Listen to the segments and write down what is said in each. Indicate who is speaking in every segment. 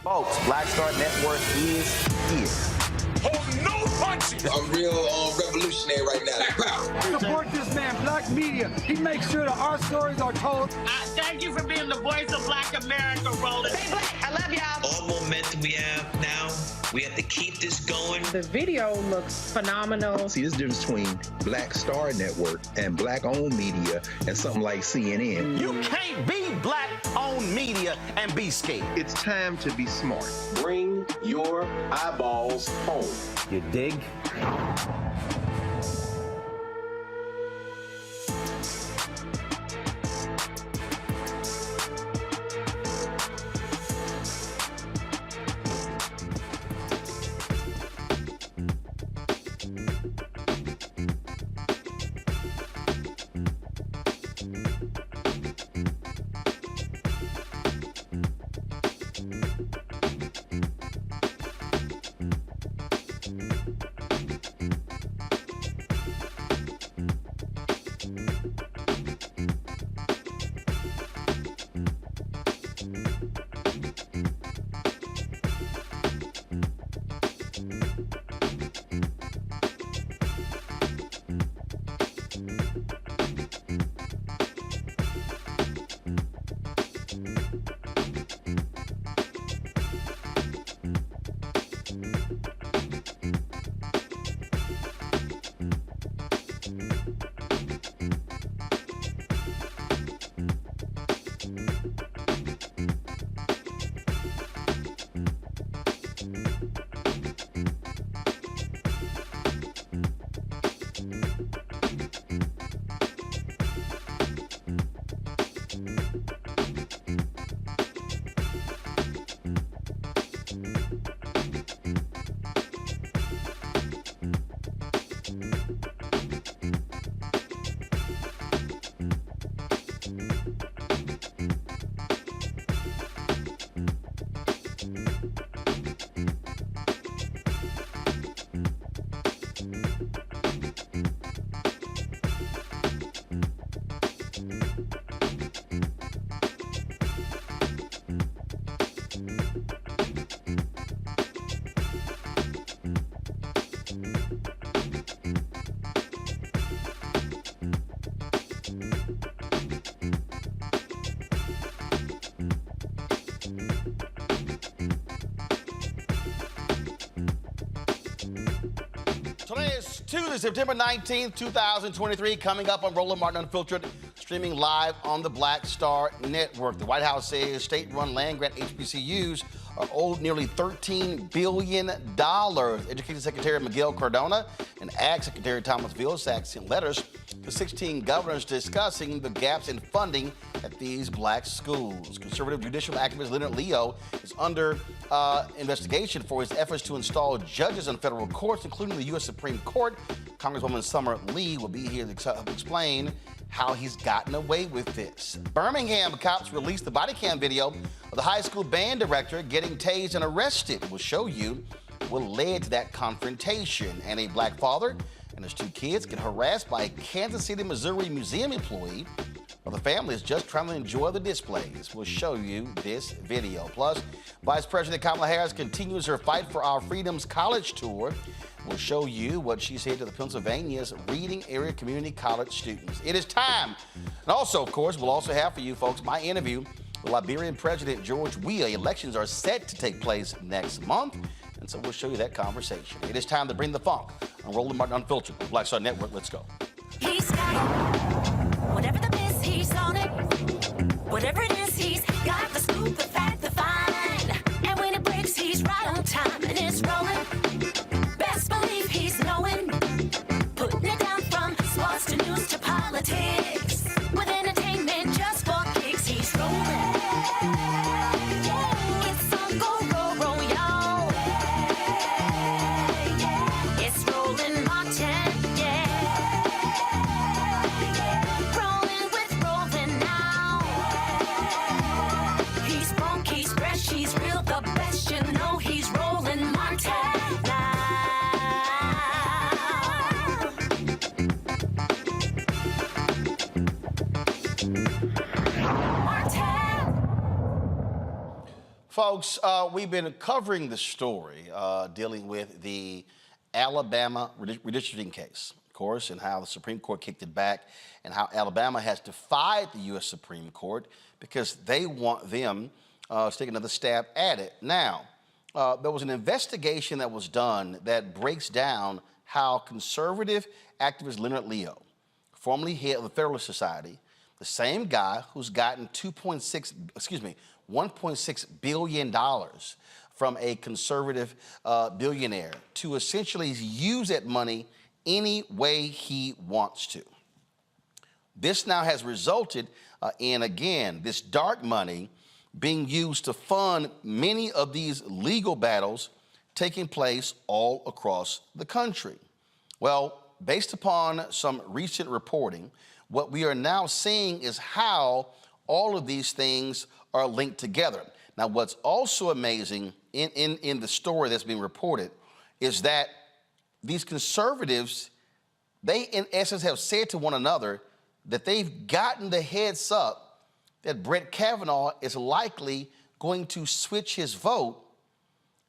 Speaker 1: Folks, Black Star Network is here. hold no punches.
Speaker 2: I'm real revolutionary right now.
Speaker 3: Support this man, Black Media. He makes sure that our stories are told.
Speaker 4: Thank you for being the voice of Black America, Roland.
Speaker 5: Stay black. I love y'all.
Speaker 6: All momentum we have now, we have to keep this going.
Speaker 7: The video looks phenomenal.
Speaker 8: See, there's a difference between Black Star Network and Black-owned media and something like CNN.
Speaker 9: You can't be Black-owned media and be scared.
Speaker 10: It's time to be smart.
Speaker 11: Bring your eyeballs home.
Speaker 9: You dig? Today is Tuesday, September 19th, 2023, coming up on Roland Martin Unfiltered, streaming live on the Black Star Network. The White House says state-run land-grant HBCUs are owed nearly $13 billion. Education Secretary Miguel Cardona and Ag Secretary Thomas Vilsack sent letters to 16 governors discussing the gaps in funding at these black schools. Conservative judicial activist Leonard Leo is under investigation for his efforts to install judges in federal courts, including the U.S. Supreme Court. Congresswoman Summer Lee will be here to explain how he's gotten away with this. Birmingham cops released the Bodycam video of the high school band director getting tased and arrested. We'll show you what led to that confrontation. And a black father and his two kids get harassed by a Kansas City, Missouri museum employee while the family is just trying to enjoy the displays. We'll show you this video. Plus, Vice President Kamala Harris continues her Fight for Our Freedoms college tour. We'll show you what she said to the Pennsylvania's Reading Area Community College students. It is time. And also, of course, we'll also have for you folks my interview with Liberian President George Weah. Elections are set to take place next month, and so we'll show you that conversation. It is time to bring the funk on Roland Martin Unfiltered on Black Star Network. Let's go.
Speaker 12: He's got it. Whatever the miss, he's on it. Whatever it is, he's got the scoop, the fact, the find. And when it breaks, he's right on time, and it's rolling. Best believe he's knowing. Putting it down from sports to news to politics. With entertainment just for kicks, he's rolling. It's on go, roll, y'all. It's Roland Martin, Rolling with Roland now.
Speaker 9: Folks, we've been covering the story dealing with the Alabama redistricting case, of course, and how the Supreme Court kicked it back and how Alabama has defied the U.S. Supreme Court because they want them to take another stab at it. Now, there was an investigation that was done that breaks down how conservative activist Leonard Leo, formerly head of the Federalist Society, the same guy who's gotten $1.6 billion from a conservative billionaire to essentially use that money any way he wants to. This now has resulted in, again, this dark money being used to fund many of these legal battles taking place all across the country. Well, based upon some recent reporting, what we are now seeing is how all of these things are linked together. Now, what's also amazing in the story that's being reported is that these conservatives, they in essence have said to one another that they've gotten the heads up that Brett Kavanaugh is likely going to switch his vote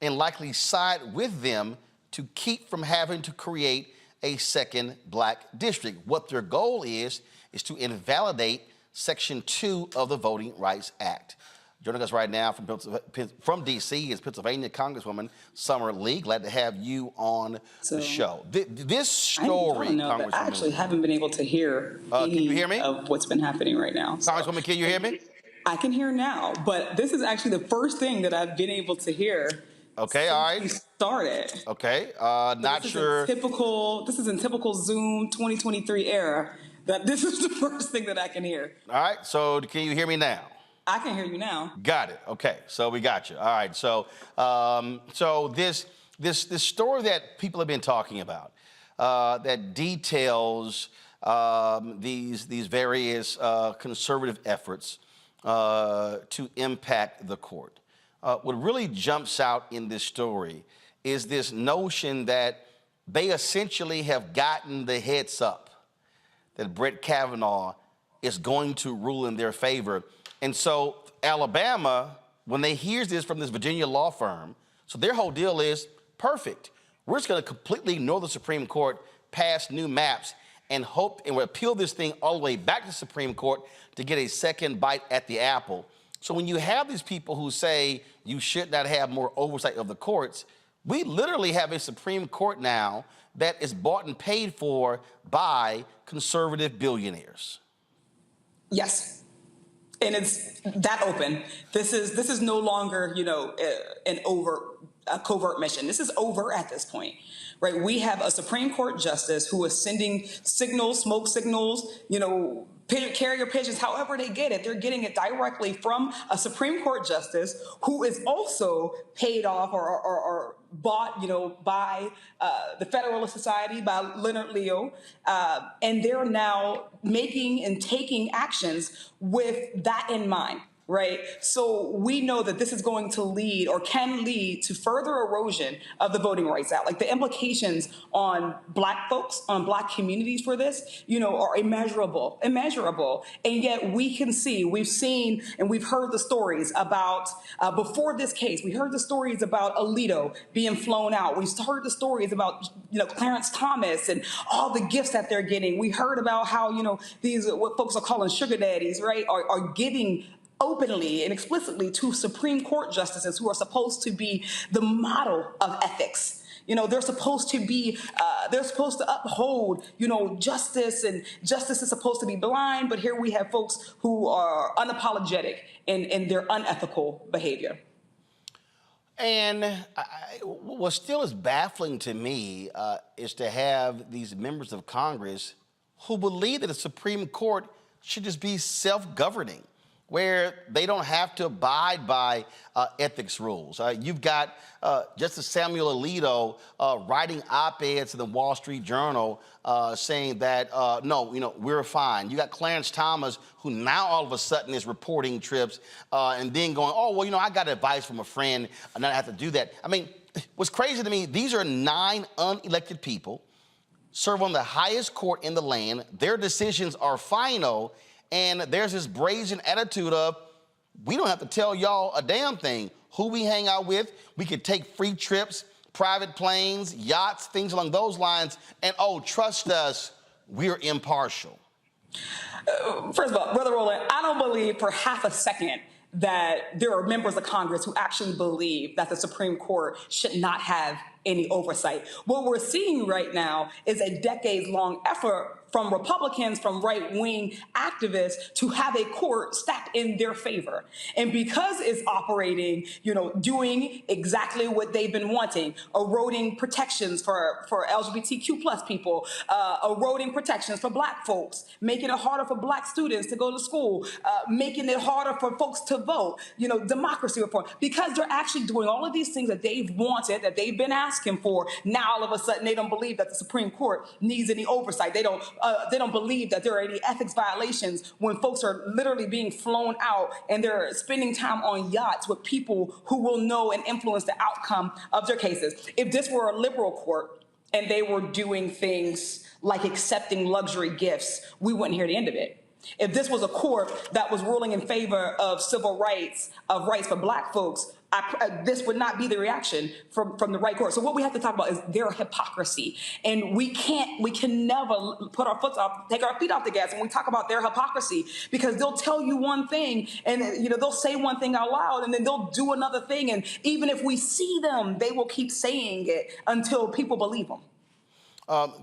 Speaker 9: and likely side with them to keep from having to create a second black district. What their goal is to invalidate Section 2 of the Voting Rights Act. Joining us right now from D.C. is Pennsylvania Congresswoman Summer Lee. Glad to have you on the show. This story,
Speaker 1: Congresswoman, I actually haven't been able to hear any of what's been happening right now.
Speaker 9: Congresswoman, can you hear me?
Speaker 1: I can hear now, but this is actually the first thing that I've been able to hear.
Speaker 9: Okay, all right.
Speaker 1: We started.
Speaker 9: Okay, not sure.
Speaker 1: This is in typical Zoom 2023 era. That this is the first thing that I can hear.
Speaker 9: All right, so can you hear me now?
Speaker 1: I can hear you now.
Speaker 9: Got it. Okay, so we got you. All right, so this story that people have been talking about that details these various conservative efforts to impact the court. What really jumps out in this story is this notion that they essentially have gotten the heads up that Brett Kavanaugh is going to rule in their favor. And so Alabama, when they hear this from this Virginia law firm, so their whole deal is perfect. We're just going to completely ignore the Supreme Court, pass new maps, and hope and appeal this thing all the way back to the Supreme Court to get a second bite at the apple. So when you have these people who say you should not have more oversight of the courts, we literally have a Supreme Court now that is bought and paid for by conservative billionaires.
Speaker 1: Yes. And it's that open. This is no longer, a covert mission. This is over at this point, right? We have a Supreme Court justice who is sending signals, smoke signals, carrier pigeons, however they get it. They're getting it directly from a Supreme Court justice who is also paid off or bought, by the Federalist Society, by Leonard Leo, and they're now making and taking actions with that in mind. Right. So we know that this is going to lead or can lead to further erosion of the Voting Rights Act. Like the implications on black folks, on black communities for this, are immeasurable. And yet we can see, we've seen and we've heard the stories about before this case, we heard the stories about Alito being flown out. We've heard the stories about, Clarence Thomas and all the gifts that they're getting. We heard about how, these what folks are calling sugar daddies, right, are giving openly and explicitly to Supreme Court justices who are supposed to be the model of ethics. They're supposed to be, they're supposed to uphold, justice, and justice is supposed to be blind, but here we have folks who are unapologetic in their unethical behavior.
Speaker 9: And what still is baffling to me is to have these members of Congress who believe that the Supreme Court should just be self-governing, where they don't have to abide by ethics rules. You've got Justice Samuel Alito writing op-eds in the Wall Street Journal saying that, no, we're fine. You got Clarence Thomas, who now all of a sudden is reporting trips and then going, oh, well, I got advice from a friend and I have to do that. I mean, what's crazy to me, these are 9 unelected people, serve on the highest court in the land. Their decisions are final. And there's this brazen attitude of, we don't have to tell y'all a damn thing. who we hang out with. We could take free trips, private planes, yachts, things along those lines. And, oh, trust us, we're impartial.
Speaker 1: First of all, Brother Roland, I don't believe for half a second that there are members of Congress who actually believe that the Supreme Court should not have any oversight. What we're seeing right now is a decades-long effort from Republicans, from right-wing activists to have a court stacked in their favor. And because it's operating, doing exactly what they've been wanting, eroding protections for LGBTQ plus people, eroding protections for Black folks, making it harder for Black students to go to school, making it harder for folks to vote, democracy reform, because they're actually doing all of these things that they've wanted, that they've been asking for. Now, all of a sudden, they don't believe that the Supreme Court needs any oversight. They don't believe that there are any ethics violations when folks are literally being flown out and they're spending time on yachts with people who will know and influence the outcome of their cases. If this were a liberal court and they were doing things like accepting luxury gifts, we wouldn't hear the end of it. If this was a court that was ruling in favor of civil rights, of rights for Black folks, this would not be the reaction from the right court. So what we have to talk about is their hypocrisy. And we can never take our feet off the gas when we talk about their hypocrisy, because they'll tell you one thing and they'll say one thing out loud and then they'll do another thing. And even if we see them, they will keep saying it until people believe them.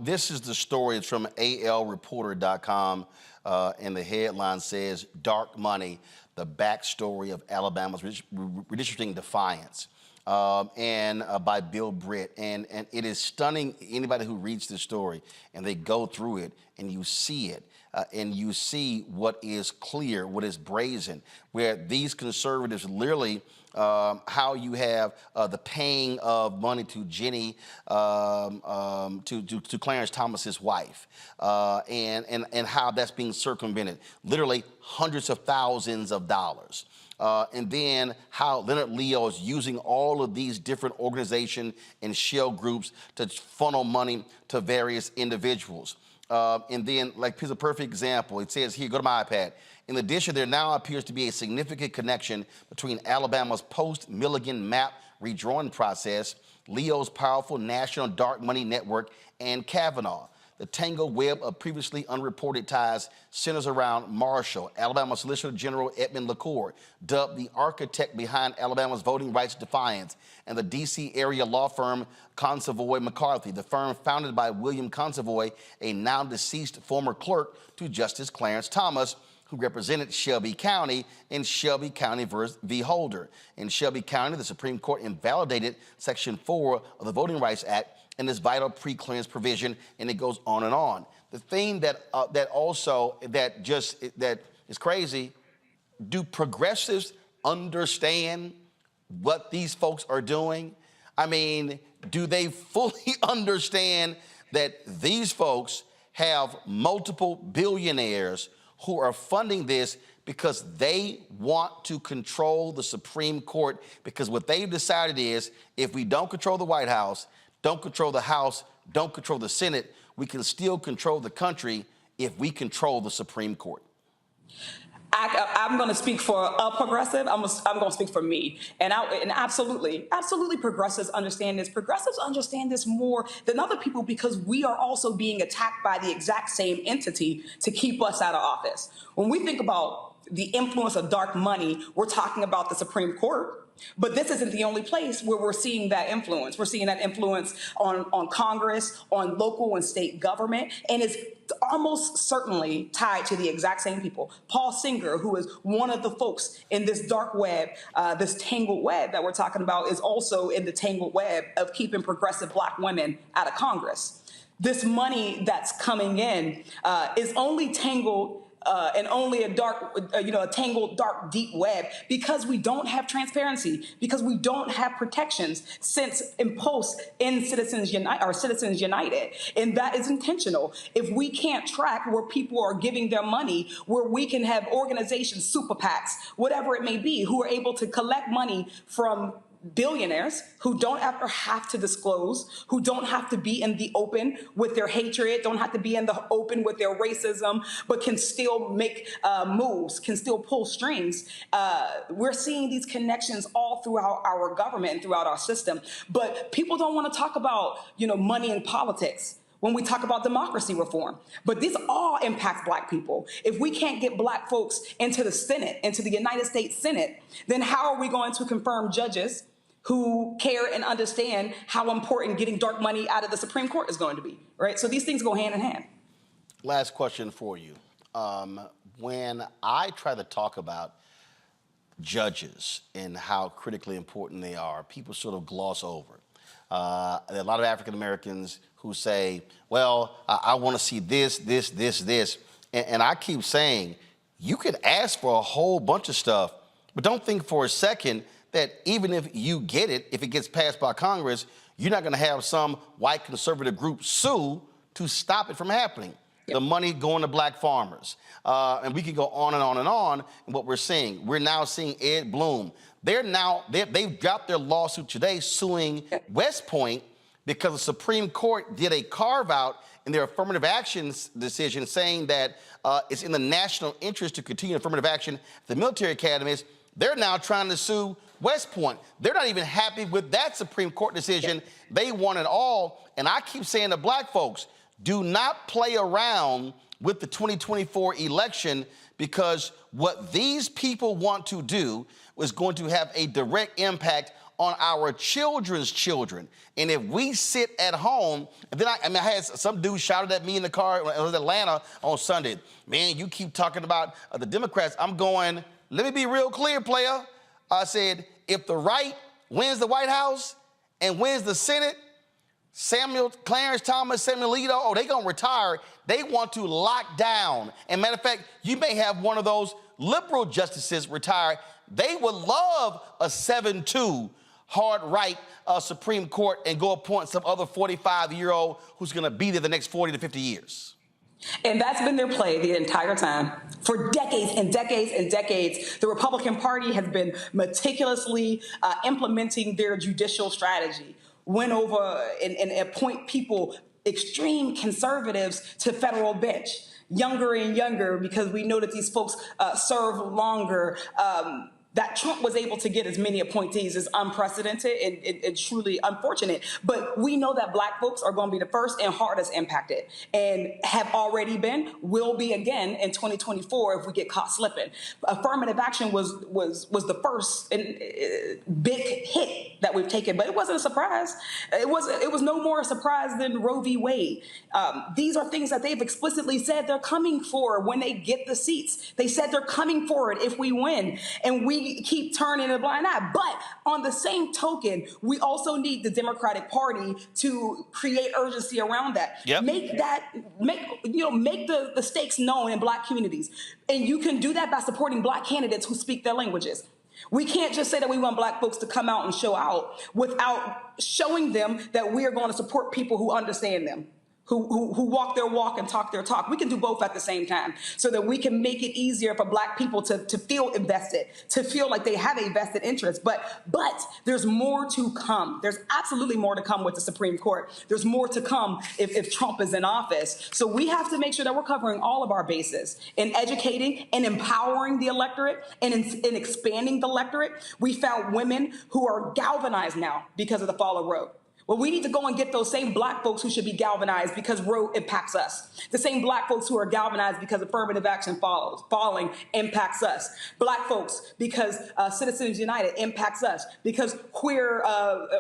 Speaker 9: This is the story. It's from alreporter.com, and the headline says, "Dark Money, the backstory of Alabama's redistricting defiance," and by Bill Britt. And it is stunning, anybody who reads this story and they go through it and you see it, and you see what is clear, what is brazen, where these conservatives literally, how you have the paying of money to Jenny, to Clarence Thomas's wife, and how that's being circumvented, literally hundreds of thousands of dollars. And then how Leonard Leo is using all of these different organizations and shell groups to funnel money to various individuals. And then, like, here's a perfect example. It says here, go to my iPad. In addition, there now appears to be a significant connection between Alabama's post-Milligan map redrawing process, Leo's powerful national dark money network, and Kavanaugh. The tangled web of previously unreported ties centers around Marshall, Alabama Solicitor General Edmund LaCour, dubbed the architect behind Alabama's voting rights defiance, and the D.C. area law firm Consovoy McCarthy, the firm founded by William Consovoy, a now deceased former clerk to Justice Clarence Thomas, who represented Shelby County in Shelby County v. Holder. In Shelby County, the Supreme Court invalidated Section 4 of the Voting Rights Act and this vital pre-clearance provision, and it goes on and on. The thing that is crazy, do progressives understand what these folks are doing? I mean, do they fully understand that these folks have multiple billionaires who are funding this because they want to control the Supreme Court? Because what they've decided is, if we don't control the White House, don't control the House, don't control the Senate, we can still control the country if we control the Supreme Court.
Speaker 1: I'm going to speak for a progressive. I'm going to speak for me. And absolutely progressives understand this. Progressives understand this more than other people because we are also being attacked by the exact same entity to keep us out of office. When we think about the influence of dark money, we're talking about the Supreme Court. But this isn't the only place where we're seeing that influence. We're seeing that influence on Congress, on local and state government, and it's almost certainly tied to the exact same people. Paul Singer, who is one of the folks in this dark web, this tangled web that we're talking about, is also in the tangled web of keeping progressive Black women out of Congress. This money that's coming in is only tangled and only a tangled, dark, deep web because we don't have transparency, because we don't have protections since imposed in Citizens United, and that is intentional. If we can't track where people are giving their money, where we can have organizations, super PACs, whatever it may be, who are able to collect money from billionaires who don't ever have to disclose, who don't have to be in the open with their hatred, don't have to be in the open with their racism, but can still make moves, can still pull strings. We're seeing these connections all throughout our government and throughout our system. But people don't want to talk about, money and politics when we talk about democracy reform. But this all impacts Black people. If we can't get Black folks into the Senate, into the United States Senate, then how are we going to confirm judges who care and understand how important getting dark money out of the Supreme Court is going to be, right? So these things go hand in hand.
Speaker 9: Last question for you. When I try to talk about judges and how critically important they are, people sort of gloss over. There are a lot of African Americans who say, well, I want to see this. And I keep saying, you could ask for a whole bunch of stuff, but don't think for a second that even if you get it, if it gets passed by Congress, you're not going to have some white conservative group sue to stop it from happening. Yep. The money going to Black farmers. And we can go on and on and on in what we're seeing. We're now seeing Ed Bloom. They've dropped their lawsuit today suing West Point because the Supreme Court did a carve-out in their affirmative action decision saying that it's in the national interest to continue affirmative action at the military academies. They're now trying to sue West Point. They're not even happy with that Supreme Court decision. They want it all. And I keep saying to Black folks, do not play around with the 2024 election, because what these people want to do is going to have a direct impact on our children's children. And if we sit at home, and then I had some dude shouted at me in the car when I was in Atlanta on Sunday, man, you keep talking about the Democrats. I'm going, let me be real clear, player. I said, if the right wins the White House and wins the Senate, Clarence Thomas, Samuel Alito, they gonna retire. They want to lock down. And matter of fact, you may have one of those liberal justices retire. They would love a 7-2 hard right Supreme Court and go appoint some other 45-year-old who's gonna be there the next 40 to 50 years.
Speaker 1: And that's been their play the entire time. For decades and decades and decades, the Republican Party has been meticulously implementing their judicial strategy. Went over and appoint people, extreme conservatives, to federal bench, younger and younger, because we know that these folks serve longer. That Trump was able to get as many appointees is unprecedented and truly unfortunate. But we know that Black folks are going to be the first and hardest impacted, and have already been, will be again in 2024 if we get caught slipping. Affirmative action was the first big hit that we've taken, but it wasn't a surprise. It was no more a surprise than Roe v. Wade. These are things that they've explicitly said they're coming for when they get the seats. They said they're coming for it if we win, and we keep turning a blind eye. But on the same token, we also need the Democratic Party to create urgency around that. Yep. Make the stakes known in Black communities. And you can do that by supporting Black candidates who speak their languages. We can't just say that we want Black folks to come out and show out without showing them that we are going to support people who understand them, who walk their walk and talk their talk. We can do both at the same time so that we can make it easier for Black people to feel invested, to feel like they have a vested interest. But there's more to come. There's absolutely more to come with the Supreme Court. There's more to come if Trump is in office. So we have to make sure that we're covering all of our bases in educating and empowering the electorate and in expanding the electorate. We found women who are galvanized now because of the fall of Roe. Well, we need to go and get those same Black folks who should be galvanized because Roe impacts us. The same Black folks who are galvanized because affirmative action falling impacts us. Black folks because Citizens United impacts us. Because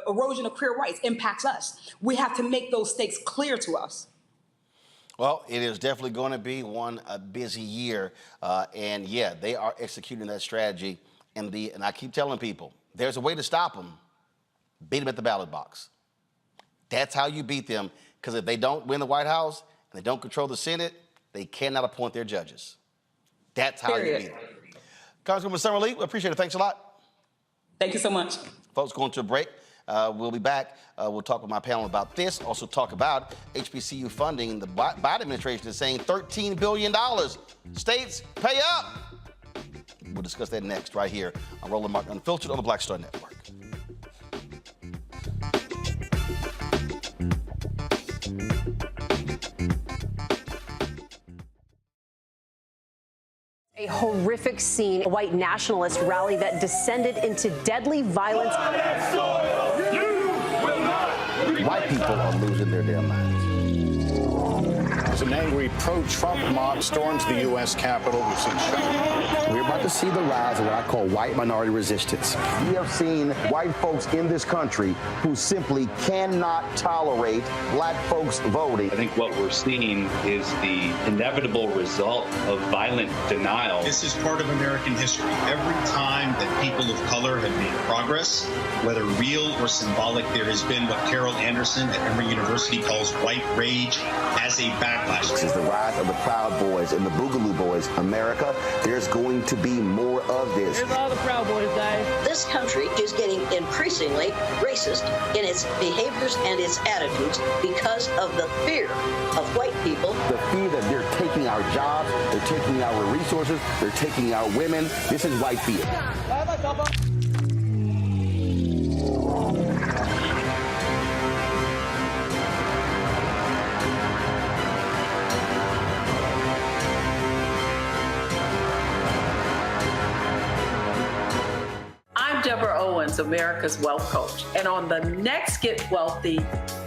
Speaker 1: erosion of queer rights impacts us. We have to make those stakes clear to us.
Speaker 9: Well, it is definitely going to be a busy year. And yeah, they are executing that strategy. And I keep telling people, there's a way to stop them. Beat them at the ballot box. That's how you beat them, because if they don't win the White House and they don't control the Senate, they cannot appoint their judges. That's how you beat them. Congresswoman Summer Lee, we appreciate it. Thanks a lot.
Speaker 1: Thank you so much.
Speaker 9: Folks, going to a break. We'll be back. We'll talk with my panel about this. Also talk about HBCU funding. The Biden administration is saying $13 billion. States, pay up. We'll discuss that next right here on Roland Martin Unfiltered on the Black Star Network.
Speaker 5: seen a white nationalist rally that descended into deadly violence.
Speaker 9: White people are losing their damn minds.
Speaker 10: An angry pro-Trump mob storms the U.S. Capitol. We've seen shooting.
Speaker 13: We're about to see the rise of what I call white minority resistance.
Speaker 14: We have seen white folks in this country who simply cannot tolerate black folks voting.
Speaker 15: I think what we're seeing is the inevitable result of violent denial.
Speaker 16: This is part of American history. Every time that people of color have made progress, whether real or symbolic, there has been what Carol Anderson at Emory University calls white rage as a backlash.
Speaker 14: This is the rise of the Proud Boys and the Boogaloo Boys. America, there's going to be more of this.
Speaker 17: Here's all the Proud Boys, guys.
Speaker 18: This country is getting increasingly racist in its behaviors and its attitudes because of the fear of white people.
Speaker 13: The fear that they're taking our jobs, they're taking our resources, they're taking our women. This is white fear.
Speaker 19: Deborah Owens, America's Wealth Coach. And on the next Get Wealthy,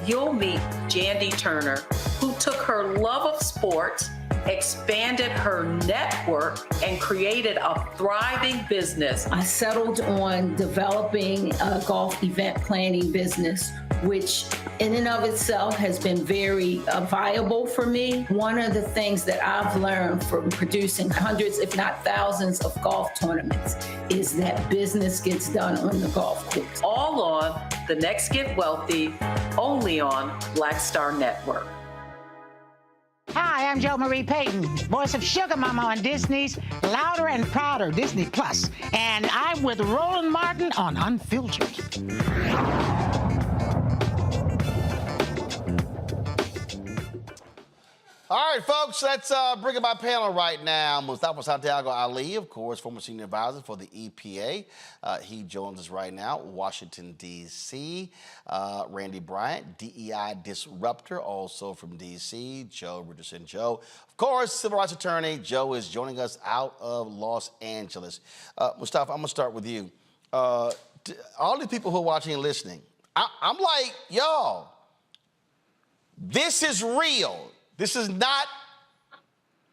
Speaker 19: you'll meet Jandy Turner, who took her love of sports, expanded her network, and created a thriving business.
Speaker 20: I settled on developing a golf event planning business, which in and of itself has been very viable for me. One of the things that I've learned from producing hundreds, if not thousands, of golf tournaments is that business gets done on the golf course.
Speaker 19: All on The Next Get Wealthy, only on Black Star Network.
Speaker 21: Hi, I'm Jo Marie Payton, voice of Sugar Mama on Disney's Louder and Prouder Disney Plus, and I'm with Roland Martin on Unfiltered.
Speaker 9: All right, folks, let's bring in my panel right now. Mustafa Santiago Ali, of course, former senior advisor for the EPA. He joins us right now, Washington, D.C. Randy Bryant, DEI disruptor, also from D.C. Joe Richardson. Joe, of course, civil rights attorney. Joe is joining us out of Los Angeles. Mustafa, I'm going to start with you. All the people who are watching and listening, I'm like, y'all, this is real. This is not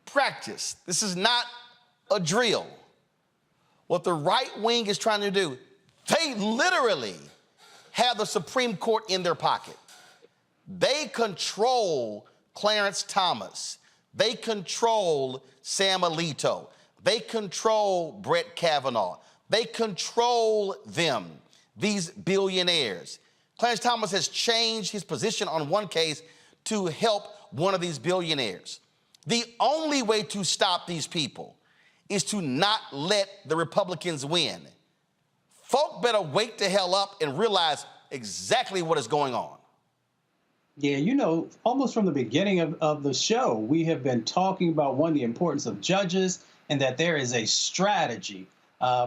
Speaker 9: practice. This is not a drill. What the right wing is trying to do, they literally have the Supreme Court in their pocket. They control Clarence Thomas. They control Sam Alito. They control Brett Kavanaugh. They control them, these billionaires. Clarence Thomas has changed his position on one case to help one of these billionaires. The only way to stop these people is to not let the Republicans win. Folk better wake the hell up and realize exactly what is going on.
Speaker 22: Yeah, you know, almost from the beginning of the show, we have been talking about, one, the importance of judges and that there is a strategy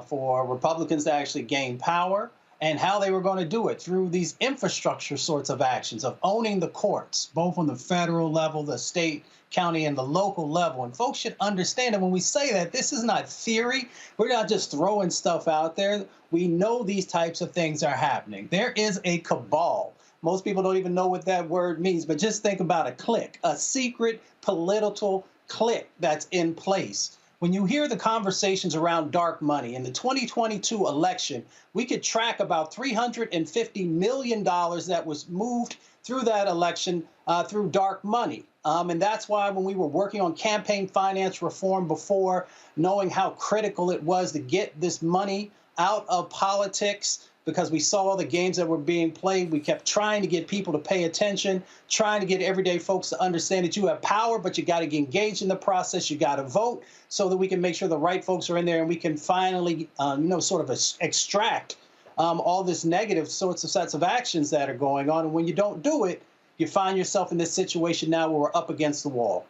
Speaker 22: for Republicans to actually gain power, and how they were going to do it through these infrastructure sorts of actions of owning the courts, both on the federal level, the state, county, and the local level. And folks should understand that when we say that, this is not theory. We're not just throwing stuff out there. We know these types of things are happening. There is a cabal. Most people don't even know what that word means, but just think about a clique, a secret political clique that's in place. When you hear the conversations around dark money in the 2022 election, we could track about $350 million that was moved through that election through dark money. And that's why when we were working on campaign finance reform before, knowing how critical it was to get this money out of politics, because we saw the games that were being played. We kept trying to get people to pay attention, trying to get everyday folks to understand that you have power, but you got to get engaged in the process. You got to vote so that we can make sure the right folks are in there and we can finally, sort of extract all this negative sorts of sets of actions that are going on. And when you don't do it, you find yourself in this situation now where we're up against the wall.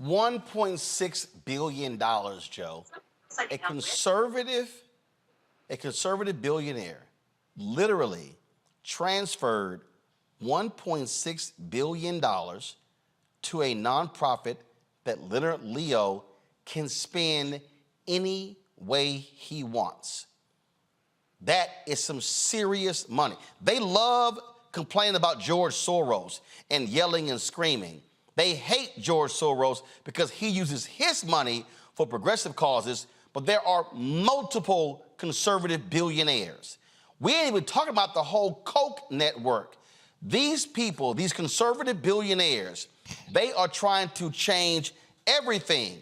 Speaker 9: $1.6 billion, Joe. A conservative billionaire literally transferred $1.6 billion to a nonprofit that Leonard Leo can spend any way he wants. That is some serious money. They love complaining about George Soros and yelling and screaming. They hate George Soros because he uses his money for progressive causes, but there are multiple conservative billionaires. We ain't even talking about the whole Koch network. These people, these conservative billionaires, they are trying to change everything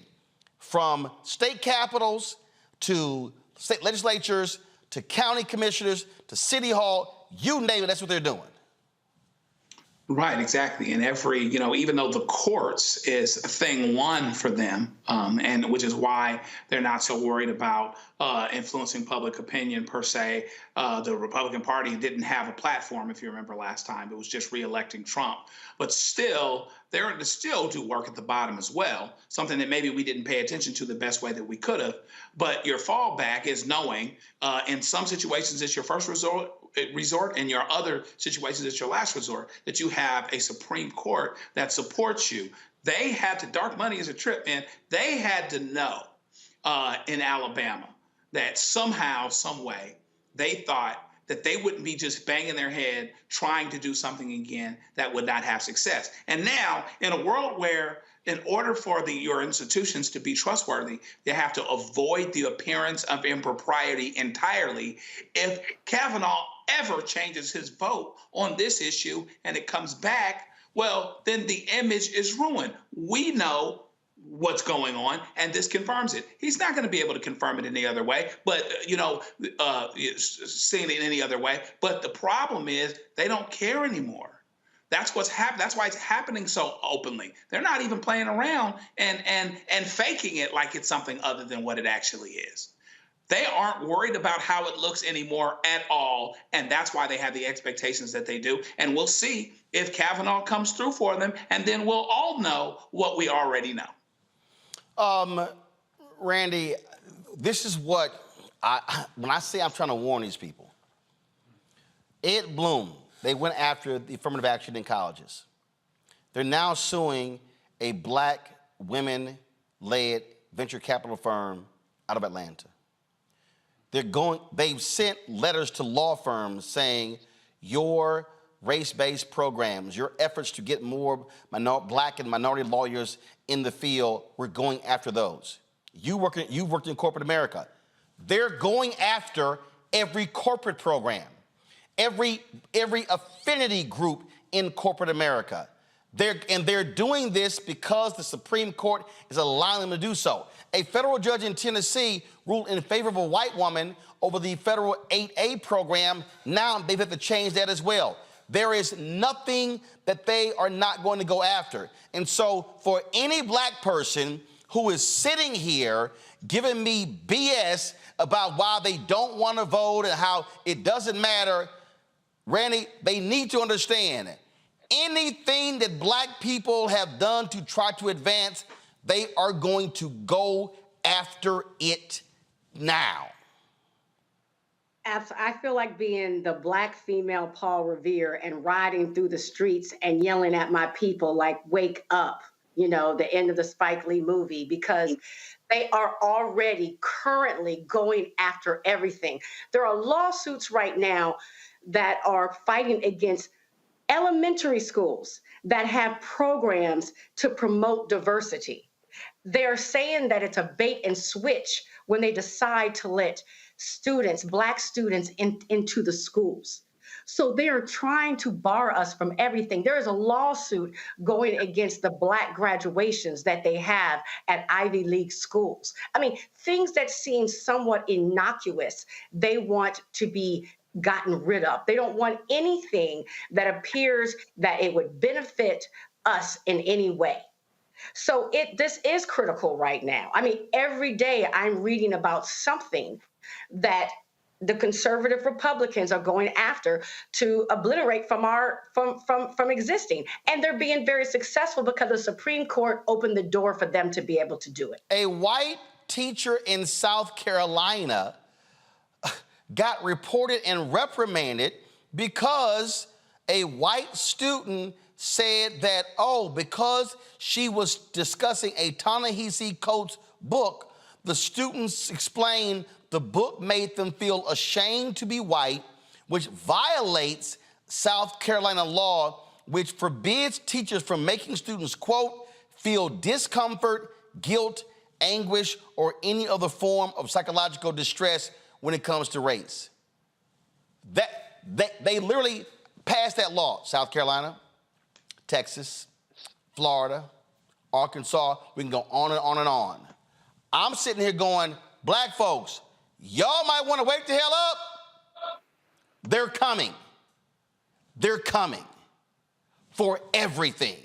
Speaker 9: from state capitals to state legislatures to county commissioners to city hall, you name it, that's what they're doing.
Speaker 2: Right, exactly. And every, even though the courts is thing one for them, and which is why they're not so worried about influencing public opinion per se. The Republican Party didn't have a platform, if you remember last time. It was just re-electing Trump. But still, they're to still do work at the bottom as well, something that maybe we didn't pay attention to the best way that we could have. But your fallback is knowing in some situations it's your first resort, in your other situations it's your last resort, that you have a Supreme Court that supports you. They had to, dark money is a trip, man. They had to know in Alabama that somehow, some way, they thought that they wouldn't be just banging their head trying to do something again that would not have success. And now, in a world where in order for your institutions to be trustworthy, they have to avoid the appearance of impropriety entirely. If Kavanaugh ever changes his vote on this issue and it comes back, well, then the image is ruined. We know what's going on, and this confirms it. He's not going to be able to confirm it any other way, but, seeing it any other way. But the problem is they don't care anymore. That's what's happening. That's why it's happening so openly. They're not even playing around and faking it like it's something other than what it actually is. They aren't worried about how it looks anymore at all, and that's why they have the expectations that they do. And we'll see if Kavanaugh comes through for them, and then we'll all know what we already know.
Speaker 9: Randy, this is what when I say I'm trying to warn these people. Ed Bloom, they went after the affirmative action in colleges. They're now suing a black women-led venture capital firm out of Atlanta. They've sent letters to law firms saying your race-based programs, your efforts to get more black and minority lawyers in the field, we're going after those. You've worked in corporate America. They're going after every corporate program, every affinity group in corporate America. They're doing this because the Supreme Court is allowing them to do so. A federal judge in Tennessee ruled in favor of a white woman over the federal 8A program. Now they've had to change that as well. There is nothing that they are not going to go after. And so for any black person who is sitting here giving me BS about why they don't want to vote and how it doesn't matter, Randy, they need to understand anything that black people have done to try to advance, they are going to go after it now.
Speaker 17: I feel like being the black female Paul Revere and riding through the streets and yelling at my people like, wake up, the end of the Spike Lee movie, because they are already currently going after everything. There are lawsuits right now that are fighting against elementary schools that have programs to promote diversity. They're saying that it's a bait and switch when they decide to let students, black students, into the schools. So they are trying to bar us from everything. There is a lawsuit going against the black graduations that they have at Ivy League schools. I mean, things that seem somewhat innocuous, they want to be gotten rid of. They don't want anything that appears that it would benefit us in any way. So this is critical right now. I mean, every day I'm reading about something that the conservative Republicans are going after to obliterate from existing. And they're being very successful because the Supreme Court opened the door for them to be able to do it.
Speaker 9: A white teacher in South Carolina got reported and reprimanded because a white student said that, because she was discussing a Ta-Nehisi Coates book, The students explained the book made them feel ashamed to be white, which violates South Carolina law, which forbids teachers from making students, quote, feel discomfort, guilt, anguish, or any other form of psychological distress when it comes to race. They literally passed that law. South Carolina, Texas, Florida, Arkansas, we can go on and on and on. I'm sitting here going, black folks, y'all might want to wake the hell up. They're coming. They're coming for everything.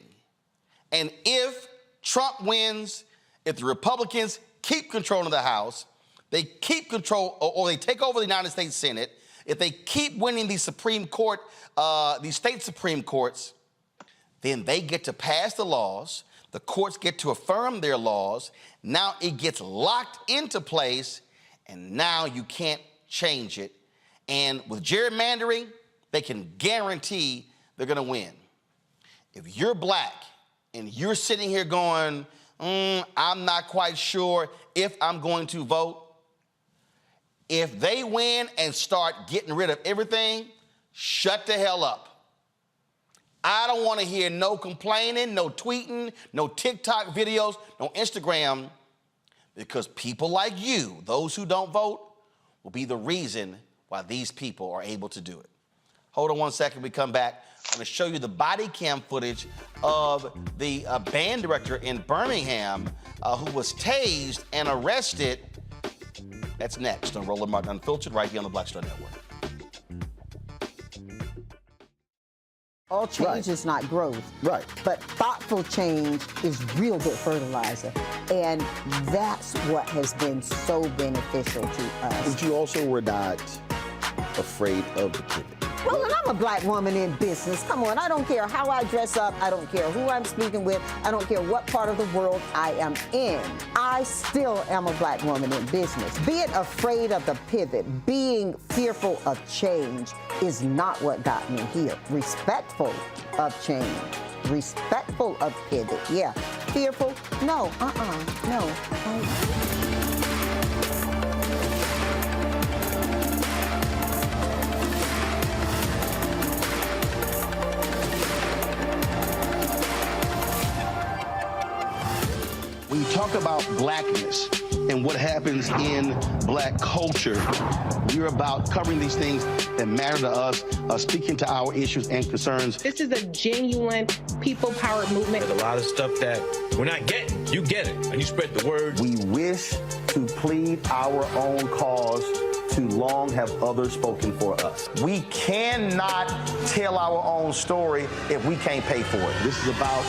Speaker 9: And if Trump wins, if the Republicans keep control of the House, they keep control, or they take over the United States Senate, if they keep winning the Supreme Court, these state Supreme Courts, then they get to pass the laws. The courts get to affirm their laws. Now it gets locked into place, and now you can't change it. And with gerrymandering, they can guarantee they're gonna win. If you're black and you're sitting here going, I'm not quite sure if I'm going to vote, if they win and start getting rid of everything, shut the hell up. I don't want to hear no complaining, no tweeting, no TikTok videos, no Instagram, because people like you, those who don't vote, will be the reason why these people are able to do it. Hold on one second, we come back. I'm going to show you the body cam footage of the band director in Birmingham who was tased and arrested. That's next on Roland Martin Unfiltered, right here on the Black Star Network.
Speaker 3: All change is not growth. Right. But thoughtful change is real good fertilizer. And that's what has been so beneficial to us.
Speaker 13: But you also were not afraid of the pivot.
Speaker 3: Well, and I'm a black woman in business. Come on, I don't care how I dress up. I don't care who I'm speaking with. I don't care what part of the world I am in. I still am a black woman in business. Being afraid of the pivot, being fearful of change is not what got me here. Respectful of change, respectful of pivot, yeah. Fearful, no, no.
Speaker 13: When you talk about blackness and what happens in black culture, we're about covering these things that matter to us, speaking to our issues and concerns.
Speaker 7: This is a genuine people-powered movement.
Speaker 6: There's a lot of stuff that we're not getting. You get it, and you spread the word.
Speaker 14: We wish to plead our own cause. Too long have others spoken for us.
Speaker 13: We cannot tell our own story if we can't pay for it. This is about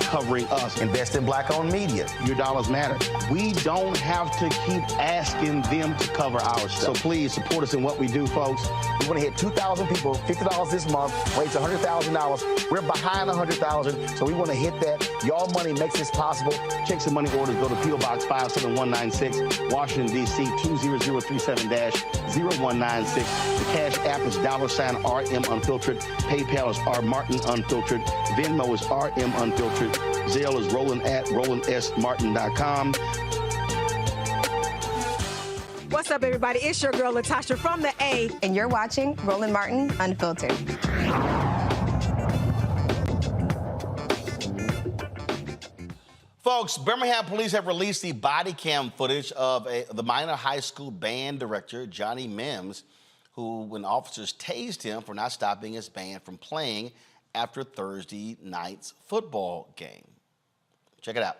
Speaker 13: covering us.
Speaker 14: Invest in black-owned media.
Speaker 13: Your dollars matter. We don't have to keep asking them to cover our stuff. So please support us in what we do, folks.
Speaker 14: We want to hit 2,000 people, $50 this month, raise $100,000. We're behind 100,000, so we want to hit that. Y'all money makes this possible.
Speaker 13: Checks and money orders go to P.O. Box 57196, Washington, D.C. 20037-0196. The Cash App is $RM Unfiltered. PayPal is R Martin Unfiltered. Venmo is RM Unfiltered. Zelle is Roland at RolandSMartin.com.
Speaker 4: What's up, everybody? It's your girl, Latasha from the A.
Speaker 23: And you're watching Roland Martin Unfiltered.
Speaker 9: Folks, Birmingham police have released the body cam footage of the minor high school band director, Johnny Mims, who, when officers tased him for not stopping his band from playing after Thursday night's football game. Check it out.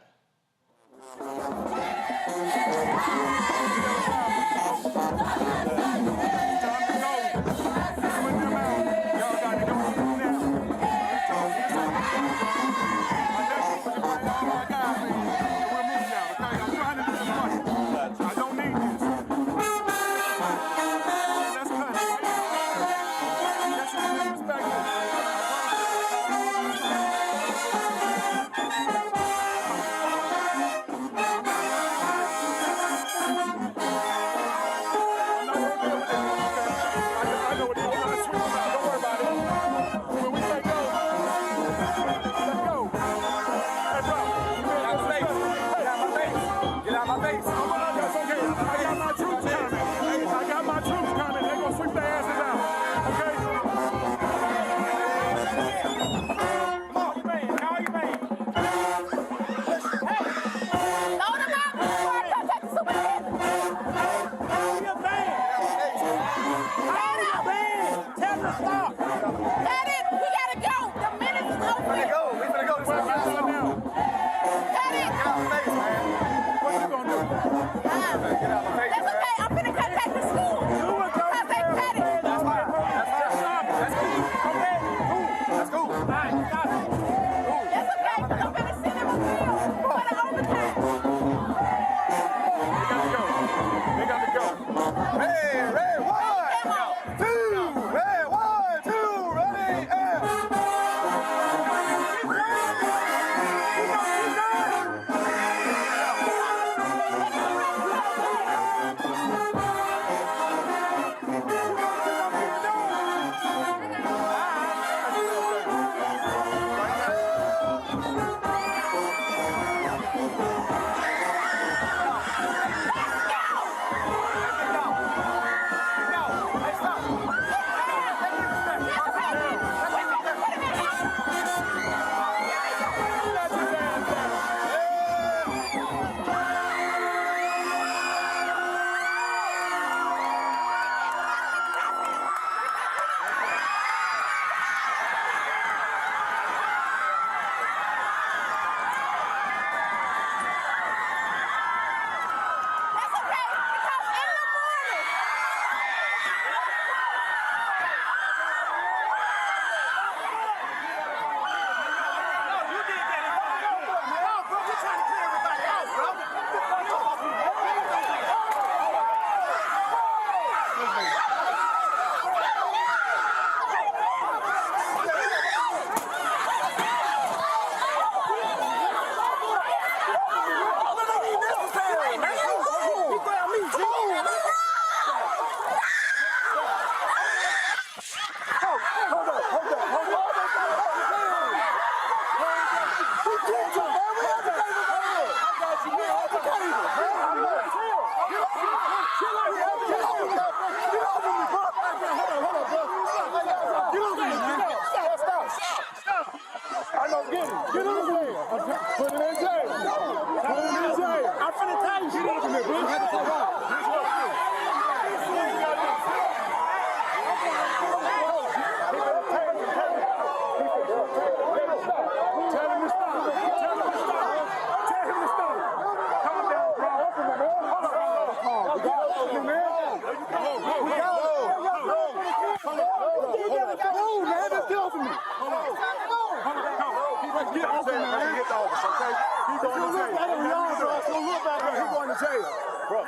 Speaker 8: going to jail. He's going to jail.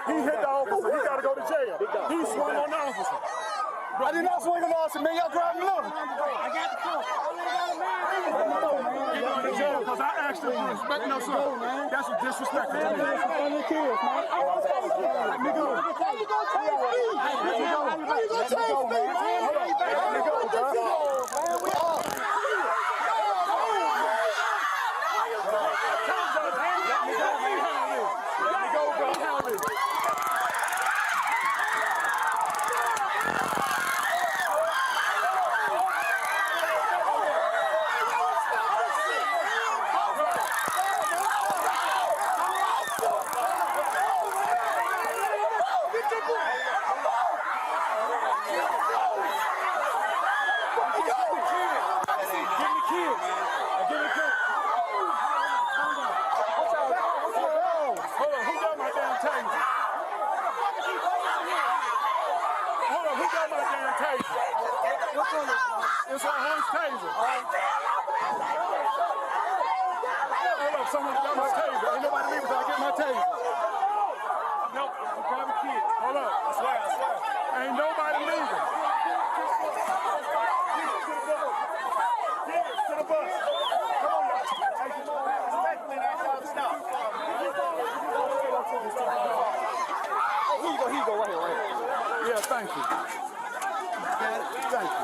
Speaker 8: He hit the officer. He got to go to jail. He swung on the officer. I did not swing on the officer, man. Y'all grab him up. I got the phone. He's going to jail because I asked him for respect. No, sir. That's some disrespect. That's some kids, man. How you going to chase me? How you going to chase me, man? Let me go, bro. It's a horse taser. Hold up, someone got my taser. Ain't nobody leaving until I get my taser. Nope, I'm grabbing kids. Hold up, I swear. Ain't nobody leaving. Kids, to the bus. Come on, y'all. Respectfully, y'all stop. Here you go, right here. Yeah, thank you. Thank you.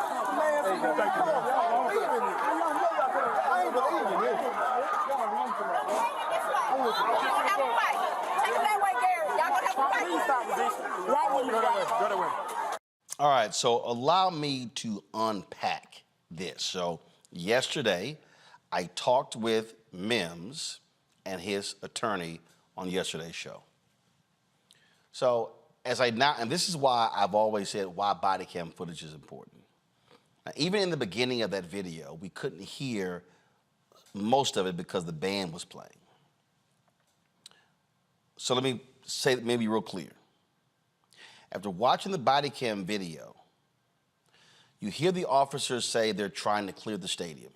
Speaker 8: Thank you, man. I ain't believing this.
Speaker 9: All right, so allow me to unpack this. So yesterday, I talked with Mims and his attorney on yesterday's show. So and this is why I've always said why body cam footage is important. Now, even in the beginning of that video, we couldn't hear most of it because the band was playing. So let me say it maybe real clear. After watching the body cam video, you hear the officers say they're trying to clear the stadium.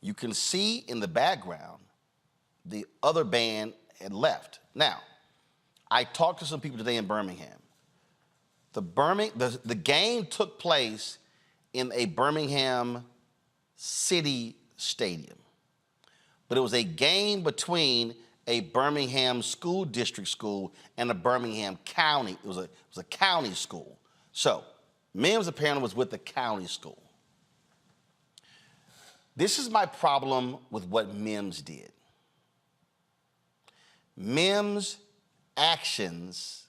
Speaker 9: You can see in the background the other band had left. Now, I talked to some people today in Birmingham. The game took place in a Birmingham city stadium, but it was a game between a Birmingham school district school and a Birmingham county. It was a county school. So Mims apparently was with the county school. This is my problem with what Mims did. Mims' actions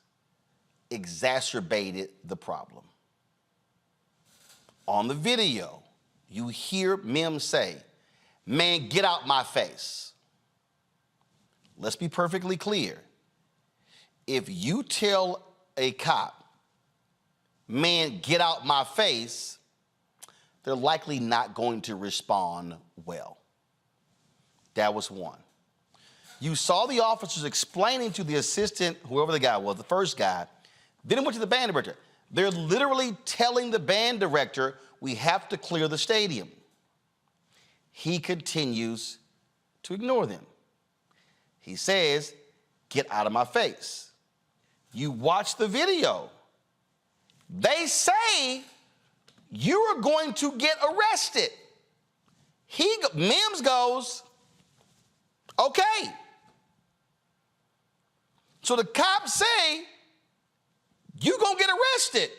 Speaker 9: exacerbated the problem. On the video, you hear Mims say, "Man, get out my face." Let's be perfectly clear. If you tell a cop, "Man, get out my face," they're likely not going to respond well. That was one. You saw the officers explaining to the assistant, whoever the guy was, the first guy, then it went to the band director. They're literally telling the band director, "We have to clear the stadium." He continues to ignore them. He says, "Get out of my face." You watch the video. They say, "You are going to get arrested." Mims goes, "Okay." So the cops say, "You gonna get arrested."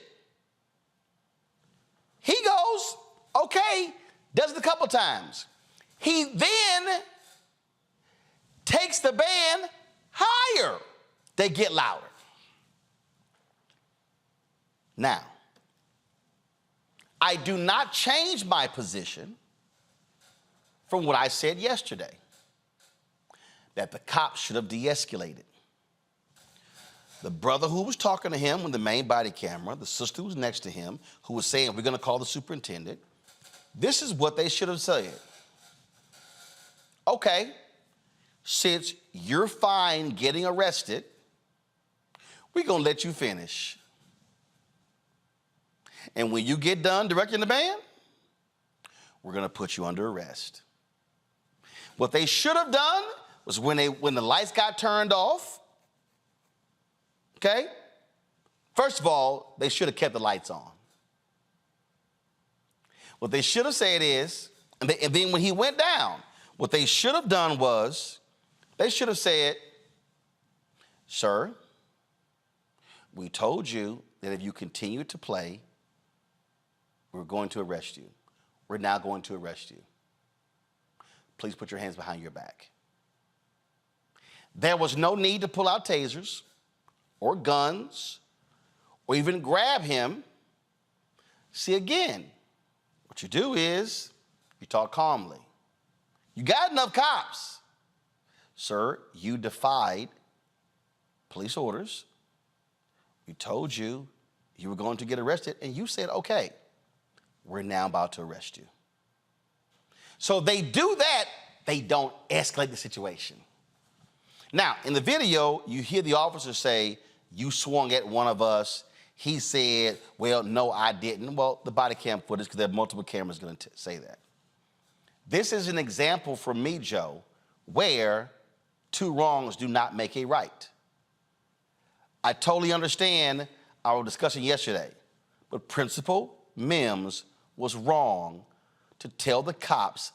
Speaker 9: He goes, "Okay," does it a couple times. He then takes the band higher. They get louder. Now, I do not change my position from what I said yesterday, that the cops should have de-escalated. The brother who was talking to him with the main body camera, the sister who was next to him, who was saying, "We're going to call the superintendent," this is what they should have said. "Okay, since you're fine getting arrested, we're going to let you finish. And when you get done directing the band, we're going to put you under arrest." What they should have done was when the lights got turned off. Okay? First of all, they should have kept the lights on. What they should have said is, and then when he went down, what they should have done was, they should have said, sir, we told you that if you continue to play, we're going to arrest you. We're now going to arrest you. Please put your hands behind your back. There was no need to pull out tasers or guns or even grab him. See, again, what you do is you talk calmly. You got enough cops. Sir, you defied police orders. We told you you were going to get arrested, and you said, okay, we're now about to arrest you. So they do that, they don't escalate the situation. Now, in the video, you hear the officer say, you swung at one of us. He said, well, no, I didn't. Well, the body cam footage, because there are multiple cameras going to say that. This is an example for me, Joe, where two wrongs do not make a right. I totally understand our discussion yesterday, but Principal Mims was wrong to tell the cops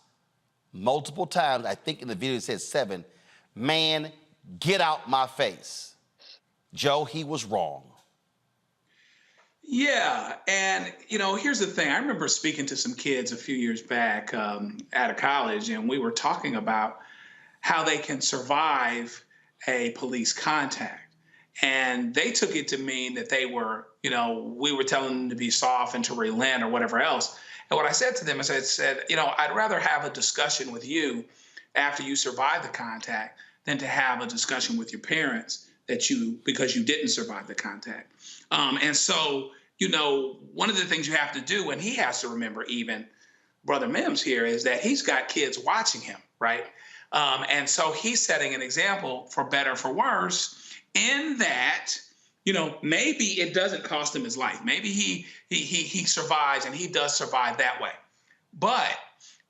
Speaker 9: multiple times, I think in the video it says 7, man, get out my face. Joe, he was wrong.
Speaker 2: Yeah, and here's the thing. I remember speaking to some kids a few years back at a college, and we were talking about how they can survive a police contact. And they took it to mean that they were, we were telling them to be soft and to relent or whatever else. And what I said to them is I said, I'd rather have a discussion with you after you survive the contact than to have a discussion with your parents because you didn't survive the contact. And so, one of the things you have to do, and he has to remember even, Brother Mims here, is that he's got kids watching him, right? And so he's setting an example for better or for worse in that, maybe it doesn't cost him his life. Maybe he survives, and he does survive that way. But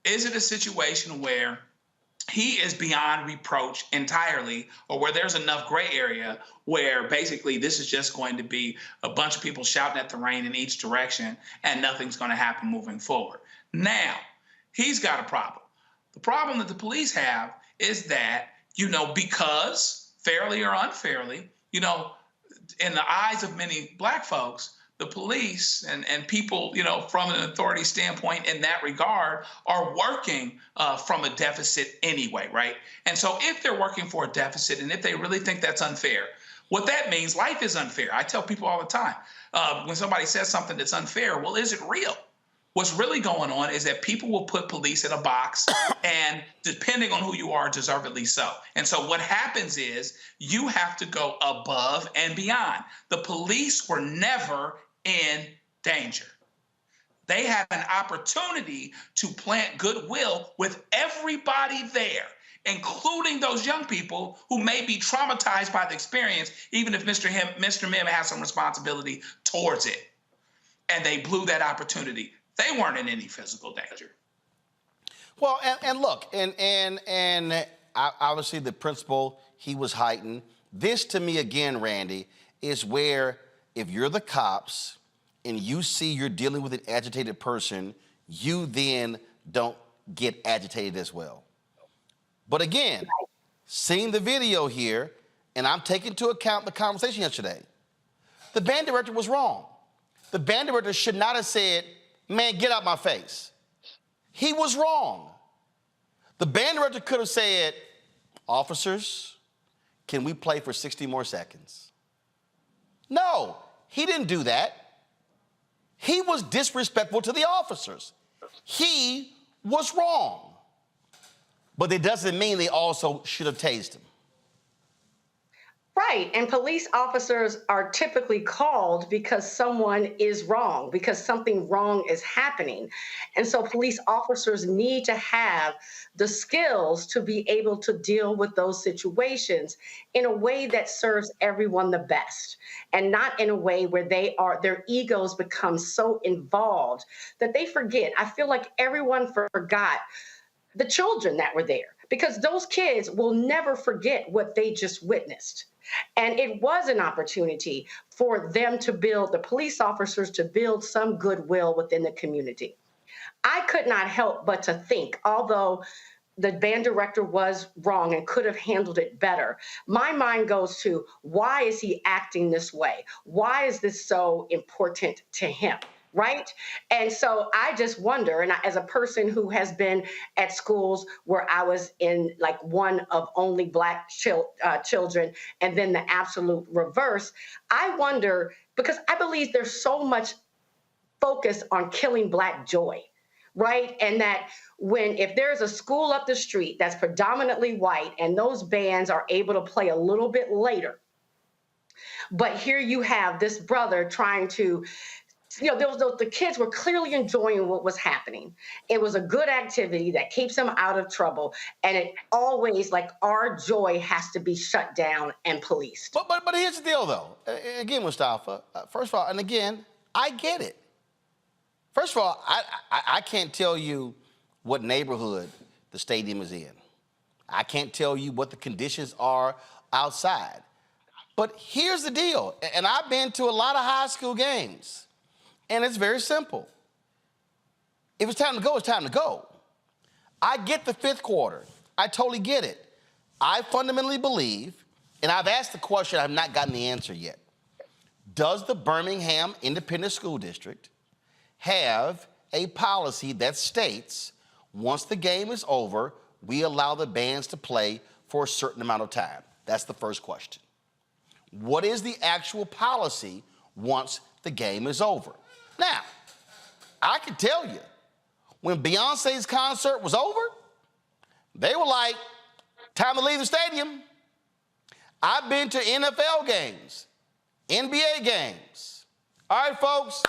Speaker 2: is it a situation where he is beyond reproach entirely, or where there's enough gray area where basically this is just going to be a bunch of people shouting at the rain in each direction and nothing's going to happen moving forward? Now, he's got a problem. The problem that the police have is that, because fairly or unfairly, in the eyes of many Black folks, the police and people, from an authority standpoint in that regard are working from a deficit anyway, right? And so if they're working for a deficit and if they really think that's unfair, what that means, life is unfair. I tell people all the time, when somebody says something that's unfair, well, is it real? What's really going on is that people will put police in a box and depending on who you are, deservedly so. And so what happens is you have to go above and beyond. The police were never in danger. They had an opportunity to plant goodwill with everybody there, including those young people who may be traumatized by the experience, even if Mr. Mim has some responsibility towards it. And they blew that opportunity. They weren't in any physical danger.
Speaker 9: Well, and look, and obviously the principal, he was heightened. This to me again, Randy, is where if you're the cops and you see you're dealing with an agitated person, you then don't get agitated as well. But again, seeing the video here, and I'm taking into account the conversation yesterday, the band director was wrong. The band director should not have said, man, get out my face. He was wrong. The band director could have said, officers, can we play for 60 more seconds? No, he didn't do that. He was disrespectful to the officers. He was wrong. But it doesn't mean they also should have tased him.
Speaker 17: Right. And police officers are typically called because someone is wrong, because something wrong is happening. And so police officers need to have the skills to be able to deal with those situations in a way that serves everyone the best, and not in a way where their egos become so involved that they forget. I feel like everyone forgot the children that were there, because those kids will never forget what they just witnessed. And it was an opportunity for them to build, the police officers to build some goodwill within the community. I could not help but to think, although the band director was wrong and could have handled it better, my mind goes to, why is he acting this way? Why is this so important to him? Right? And so I just wonder, and as a person who has been at schools where I was in like one of only Black children, and then the absolute reverse, I wonder, because I believe there's so much focus on killing Black joy, right? And that if there's a school up the street that's predominantly white and those bands are able to play a little bit later, but here you have this brother trying to, the kids were clearly enjoying what was happening. It was a good activity that keeps them out of trouble. And it always, like, our joy has to be shut down and policed.
Speaker 9: But here's the deal, though. Again, Mustafa, first of all, and again, I get it. First of all, I can't tell you what neighborhood the stadium is in. I can't tell you what the conditions are outside. But here's the deal, and I've been to a lot of high school games. And it's very simple. If it's time to go, it's time to go. I get the fifth quarter. I totally get it. I fundamentally believe, and I've asked the question, I've not gotten the answer yet. Does the Birmingham Independent School District have a policy that states once the game is over, we allow the bands to play for a certain amount of time? That's the first question. What is the actual policy once the game is over? Now, I can tell you, when Beyonce's concert was over, they were like, time to leave the stadium. I've been to NFL games, NBA games. All right, folks,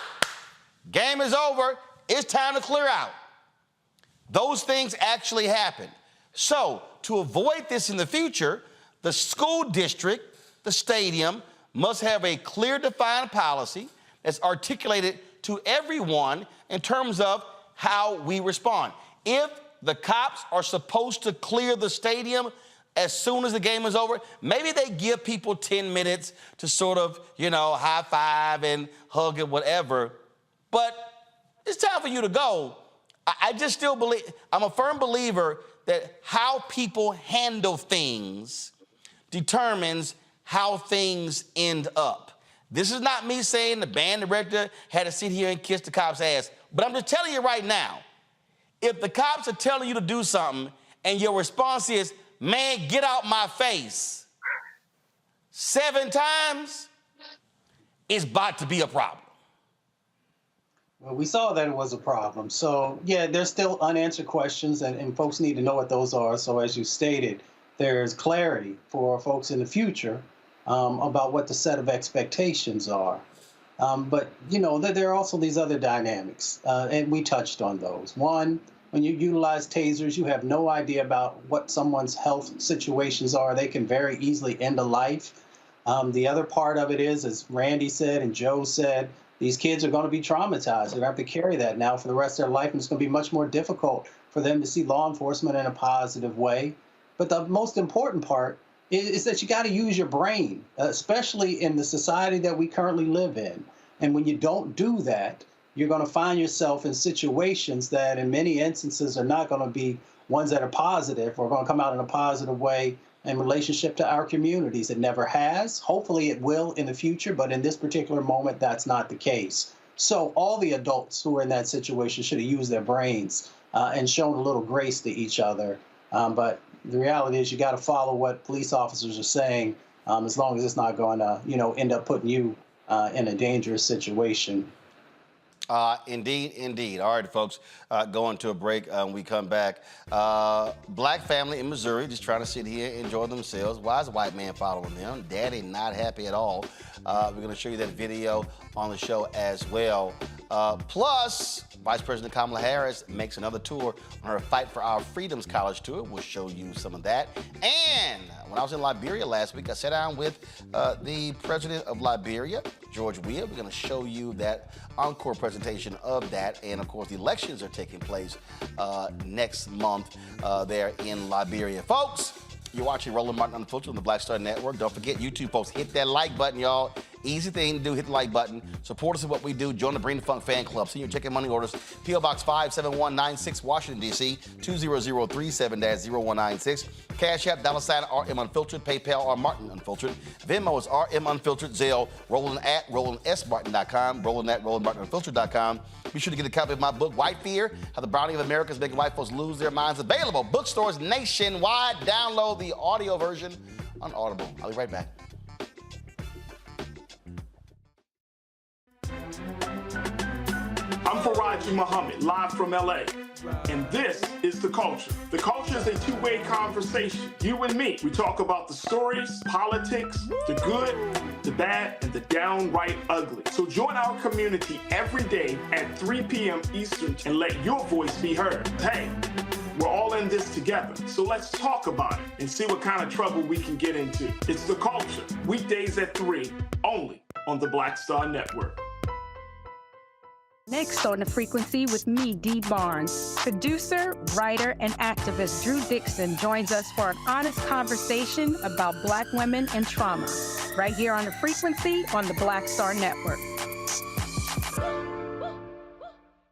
Speaker 9: game is over. It's time to clear out. Those things actually happen. So, to avoid this in the future, the school district, the stadium, must have a clear, defined policy that's articulated to everyone in terms of how we respond. If the cops are supposed to clear the stadium as soon as the game is over, maybe they give people 10 minutes to sort of, high five and hug and whatever. But it's time for you to go. I just still believe, I'm a firm believer that how people handle things determines how things end up. This is not me saying the band director had to sit here and kiss the cop's ass, but I'm just telling you right now, if the cops are telling you to do something and your response is, man, get out my face, 7 times, it's about to be a problem.
Speaker 22: Well, we saw that it was a problem. So, yeah, there's still unanswered questions, and folks need to know what those are. So, as you stated, there's clarity for folks in the future about what the set of expectations are. But, there are also these other dynamics, and we touched on those. One, when you utilize tasers, you have no idea about what someone's health situations are. They can very easily end a life. The other part of it is, as Randy said and Joe said, these kids are going to be traumatized. They're going to have to carry that now for the rest of their life, and it's going to be much more difficult for them to see law enforcement in a positive way. But the most important part is that you got to use your brain, especially in the society that we currently live in. And when you don't do that, you're going to find yourself in situations that in many instances are not going to be ones that are positive or going to come out in a positive way in relationship to our communities. It never has. Hopefully it will in the future, but in this particular moment, that's not the case. So all the adults who are in that situation should have used their brains and shown a little grace to each other. But the reality is you got to follow what police officers are saying, as long as it's not going to, end up putting you in a dangerous situation.
Speaker 9: Indeed, indeed. All right, folks, going to a break. When we come back, Black family in Missouri just trying to sit here and enjoy themselves. Why is a white man following them? Daddy not happy at all. We're going to show you that video on the show as well. Plus, Vice President Kamala Harris makes another tour on her Fight for Our Freedoms college tour. We'll show you some of that. And when I was in Liberia last week, I sat down with the president of Liberia, George Weah. We're going to show you that encore presentation of that. And, of course, the elections are taking place next month there in Liberia. Folks, you're watching Roland Martin Unfiltered on the Black Star Network. Don't forget, YouTube folks, hit that like button, y'all. Easy thing to do, hit the like button. Support us in what we do. Join the Bring the Funk fan club. Send your check and money orders. P.O. Box 57196, Washington, D.C., 20037-0196. Cash App, $RM Unfiltered. PayPal, R Martin Unfiltered. Venmo is RM Unfiltered. Zelle, Roland at RolandSMartin.com. Roland at RolandMartinUnfiltered.com. Be sure to get a copy of my book, White Fear, How the Browning of America is Making White Folks Lose Their Minds. Available bookstores nationwide. Download the audio version on Audible. I'll be right back.
Speaker 8: I'm Faraji Muhammad, live from LA. And this is The Culture. The Culture is a two-way conversation. You and me. We talk about the stories, politics, the good, the bad, and the downright ugly. So join our community every day at 3 p.m. Eastern and let your voice be heard. Hey, we're all in this together. So let's talk about it and see what kind of trouble we can get into. It's The Culture. Weekdays at 3, only on the Black Star Network.
Speaker 1: Next on The Frequency with me, Dee Barnes. Producer, writer, and activist Drew Dixon joins us for an honest conversation about Black women and trauma, right here on The Frequency on the Black Star Network.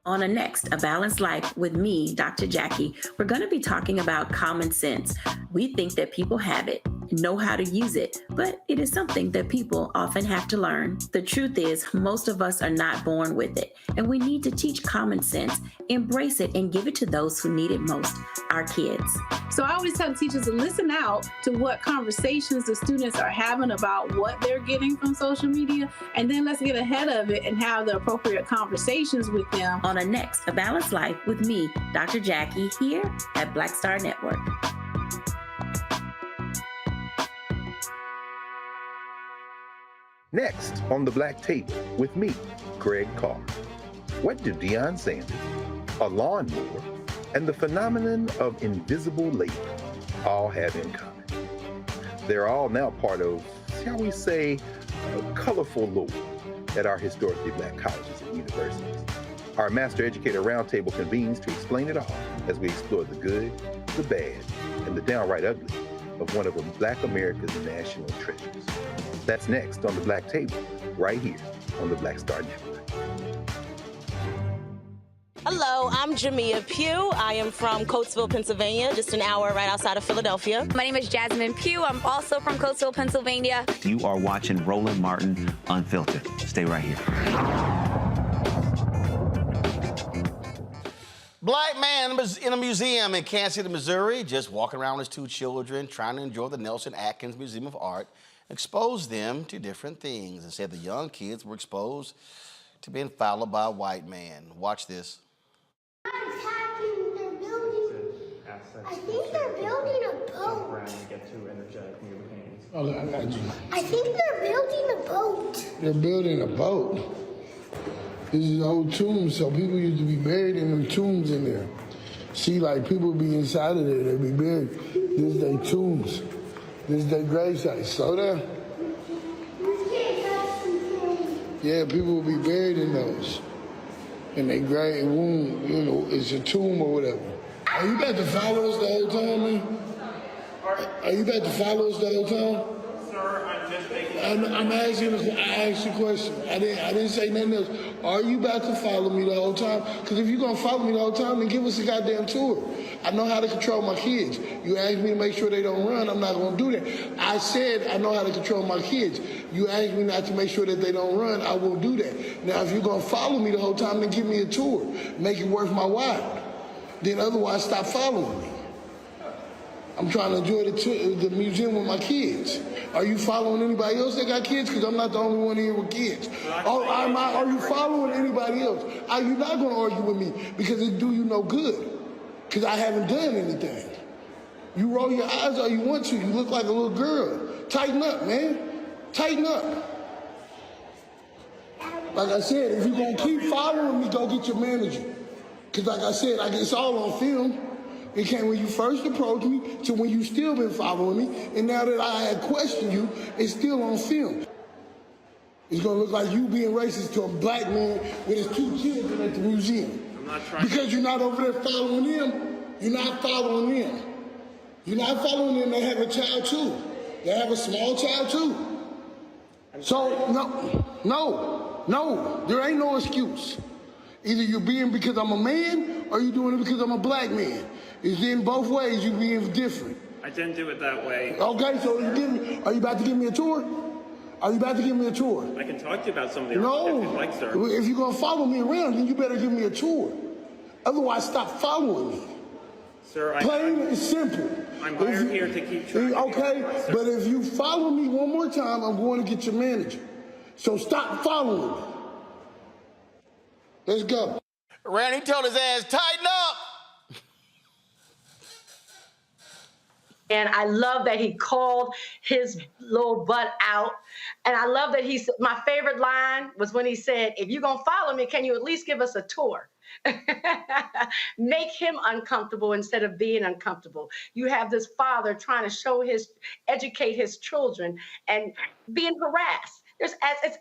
Speaker 11: On the next, A Balanced Life with me, Dr. Jackie, we're going to be talking about common sense. We think that people have it, know how to use it, but it is something that people often have to learn. The truth is, most of us are not born with it, and we need to teach common sense, embrace it, and give it to those who need it most, our kids.
Speaker 12: So I always tell teachers to listen out to what conversations the students are having about what they're getting from social media, and then let's get ahead of it and have the appropriate conversations with them.
Speaker 11: On the next, A Balanced Life with me, Dr. Jackie, here at Black Star Network.
Speaker 24: Next on The Black Tape with me, Greg Carr. What do Deion Sanders, a lawnmower, and the phenomenon of invisible labor all have in common? They're all now part of, shall we say, a colorful lore at our historically Black colleges and universities. Our Master Educator Roundtable convenes to explain it all as we explore the good, the bad, and the downright ugly of one of Black America's national treasures. That's next on The Black Table, right here on the Black Star Network.
Speaker 25: Hello, I'm Jamia Pugh. I am from Coatesville, Pennsylvania, just an hour right outside of Philadelphia.
Speaker 26: My name is Jasmine Pugh. I'm also from Coatesville, Pennsylvania.
Speaker 27: You are watching Roland Martin Unfiltered. Stay right here.
Speaker 9: Black man in a museum in Kansas City, Missouri, just walking around with his two children, trying to enjoy the Nelson Atkins Museum of Art, exposed them to different things and said the young kids were exposed to being followed by a white man. Watch this.
Speaker 28: I think they're building a boat. I think they're building a boat.
Speaker 29: They're building a boat. This is old tombs, so people used to be buried in them tombs in there. See, like people be inside of there, they be buried. This is their tombs. This is their grave site. Slow down. Yeah, people will be buried in those. In their grave womb, you know, it's a tomb or whatever. Are you about to follow us the whole time, man? Are you about to follow us the whole time?
Speaker 8: Sir, I'm just making...
Speaker 29: I'm asking, I asked you a question. I didn't say nothing else. Are you about to follow me the whole time? Because if you're going to follow me the whole time, then give us a goddamn tour. I know how to control my kids. You asked me to make sure they don't run, I'm not going to do that. I said I know how to control my kids. You asked me not to make sure that they don't run, I won't do that. Now, if you're going to follow me the whole time, then give me a tour. Make it worth my while. Then otherwise, stop following me. I'm trying to enjoy the museum with my kids. Are you following anybody else that got kids? Because I'm not the only one here with kids. Are you following anybody else? Are you not going to argue with me? Because it do you no good. Because I haven't done anything. You roll your eyes all you want to. You look like a little girl. Tighten up, man. Tighten up. Like I said, if you're going to keep following me, go get your manager. Because like I said, it's all on film. It came when you first approached me to when you still been following me. And now that I had questioned you, it's still on film. It's going to look like you being racist to a black man with his 2 children at the museum.
Speaker 3: I'm not trying
Speaker 29: because you're not over there following them. You're not following them. You're not following them. They have a child too. They have a small child too. So, no, there ain't no excuse. Either you're being because I'm a man or you're doing it because I'm a black man. It's in both ways you're being different.
Speaker 3: I didn't do it that way.
Speaker 29: Okay, so are you about to give me a tour? Are you about to give me a tour?
Speaker 3: I can talk to you about some of the
Speaker 29: No.
Speaker 3: if you'd like, sir.
Speaker 29: If you're going to follow me around, then you better give me a tour. Otherwise, stop following me.
Speaker 3: Sir,
Speaker 29: Plain and simple.
Speaker 3: I'm hired here to keep track.
Speaker 29: Okay, but if you follow me one more time, I'm going to get your manager. So stop following me. Let's go.
Speaker 9: Randy told his ass, tighten up.
Speaker 17: And I love that he called his little butt out. And I love that my favorite line was when he said, if you're going to follow me, can you at least give us a tour? Make him uncomfortable instead of being uncomfortable. You have this father trying to educate his children and being harassed. It's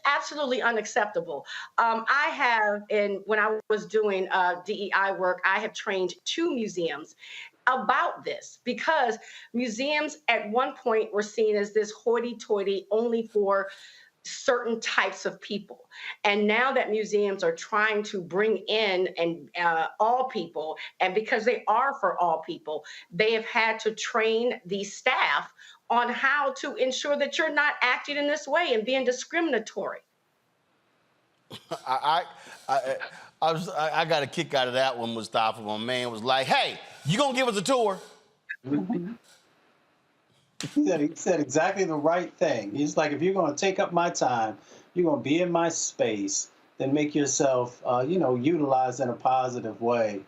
Speaker 17: absolutely unacceptable. When I was doing DEI work, I have trained 2 museums about this because museums at one point were seen as this hoity-toity only for certain types of people. And now that museums are trying to bring in all people, and because they are for all people, they have had to train the staff on how to ensure that you're not acting in this way and being discriminatory.
Speaker 9: I got a kick out of that one, Mustafa. My man was like, hey, you gonna give us a tour?
Speaker 22: He said exactly the right thing. He's like, if you're going to take up my time, you're going to be in my space, then make yourself, utilized in a positive way.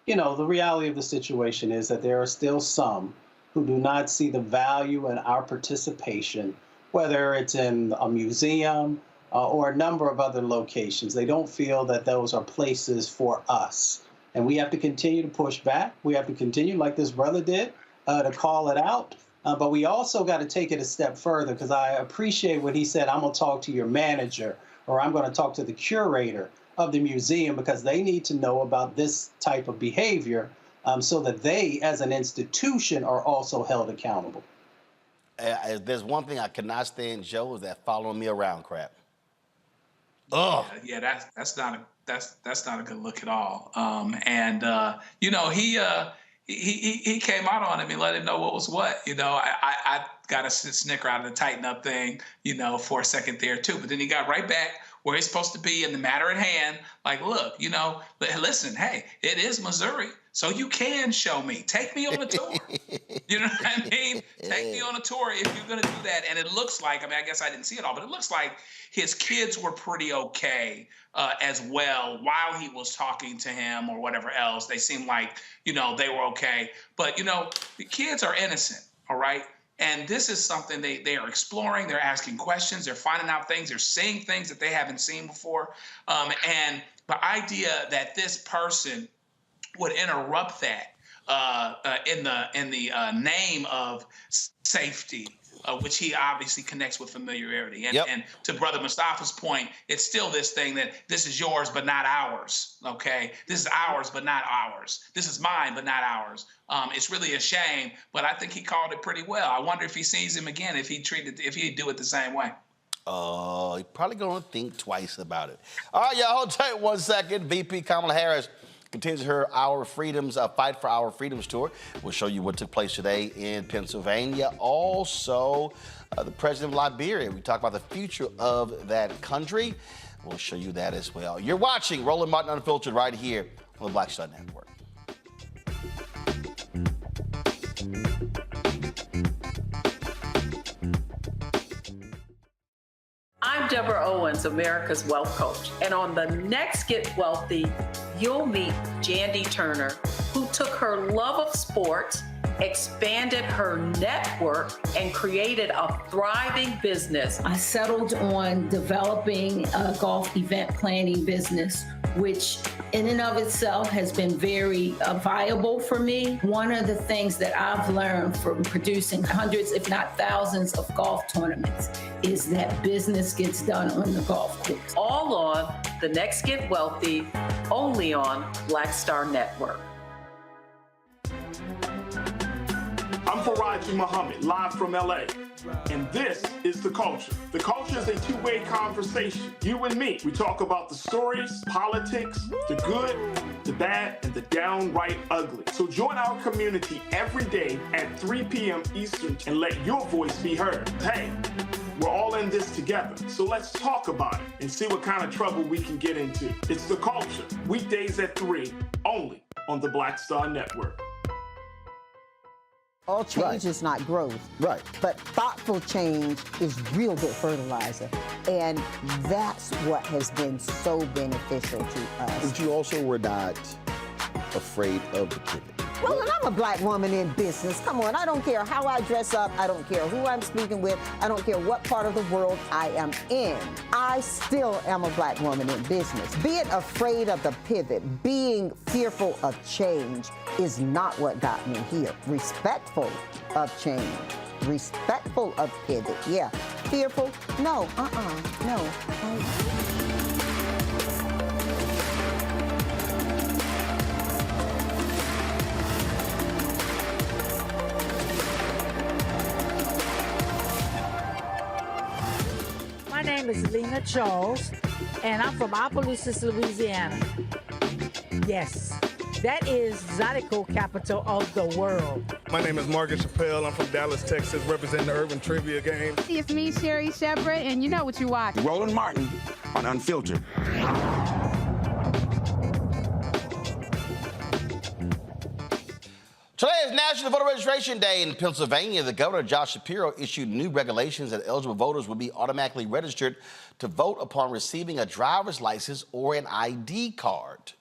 Speaker 22: The reality of the situation is that there are still some who do not see the value in our participation, whether it's in a museum or a number of other locations. They don't feel that those are places for us. And we have to continue to push back. We have to continue, like this brother did, to call it out. But we also got to take it a step further, because I appreciate what he said, I'm going to talk to your manager, or I'm going to talk to the curator of the museum, because they need to know about this type of behavior so that they, as an institution, are also held accountable.
Speaker 9: There's one thing I cannot stand, Joe, is that following me around crap. Oh,
Speaker 2: yeah, that's not a good look at all. He came out on him and let him know what was what. I got a snicker out of the tighten up thing, for a second there too. But then he got right back where he's supposed to be in the matter at hand. Like, look, listen, hey, it is Missouri, so you can show me. Take me on a tour. You know what I mean? Take me on a tour if you're going to do that. And it looks like, I guess I didn't see it all, but it looks like his kids were pretty okay as well while he was talking to him or whatever else. They seemed like, they were okay. But, the kids are innocent, all right? And this is something they are exploring. They're asking questions. They're finding out things. They're seeing things that they haven't seen before. And the idea that this person would interrupt that in the name of safety, which he obviously connects with familiarity. And to Brother Mustafa's point, it's still this thing that this is yours but not ours, okay? This is ours but not ours. This is mine but not ours. It's really a shame, but I think he called it pretty well. I wonder if he sees him again, if he'd do it the same way.
Speaker 9: He's probably going to think twice about it. All right, y'all, hold tight 1 second. VP Kamala Harris continues her Fight for Our Freedoms tour. We'll show you what took place today in Pennsylvania. Also, the president of Liberia. We talk about the future of that country. We'll show you that as well. You're watching Roland Martin Unfiltered right here on the Black Star Network.
Speaker 5: I'm Deborah Owens, America's Wealth Coach. And on the next Get Wealthy, you'll meet Jandy Turner, who took her love of sports, expanded her network, and created a thriving business.
Speaker 6: I settled on developing a golf event planning business, which in and of itself has been very viable for me. One of the things that I've learned from producing hundreds, if not thousands, of golf tournaments is that business gets done on the golf course.
Speaker 5: All on The Next Get Wealthy, only on Black Star Network.
Speaker 8: I'm Faraji Muhammad, live from LA. And this is The Culture. The Culture is a two-way conversation. You and me. We talk about the stories, politics, the good, the bad, and the downright ugly. So join our community every day at 3 p.m. Eastern and let your voice be heard. Hey, we're all in this together. So let's talk about it and see what kind of trouble we can get into. It's The Culture. Weekdays at 3, only on the Black Star Network.
Speaker 7: All change is not growth.
Speaker 24: Right.
Speaker 7: But thoughtful change is real good fertilizer. And that's what has been so beneficial to us.
Speaker 24: But you also were not afraid of the pivot.
Speaker 7: Well, and I'm a black woman in business. Come on, I don't care how I dress up. I don't care who I'm speaking with. I don't care what part of the world I am in. I still am a black woman in business. Being afraid of the pivot, being fearful of change is not what got me here. Respectful of change, respectful of pivot, yeah. Fearful, no, no.
Speaker 10: My name is Lena Charles, and I'm from Opelousas, Louisiana. Yes, that is Zydeco capital of the world.
Speaker 15: My name is Margaret Chappelle. I'm from Dallas, Texas, representing the Urban Trivia Game.
Speaker 1: It's me, Sherry Shepherd, and you know what you watch.
Speaker 16: Roland Martin on Unfiltered.
Speaker 9: Today is National Voter Registration Day in Pennsylvania. The governor, Josh Shapiro, issued new regulations that eligible voters will be automatically registered to vote upon receiving a driver's license or an ID card.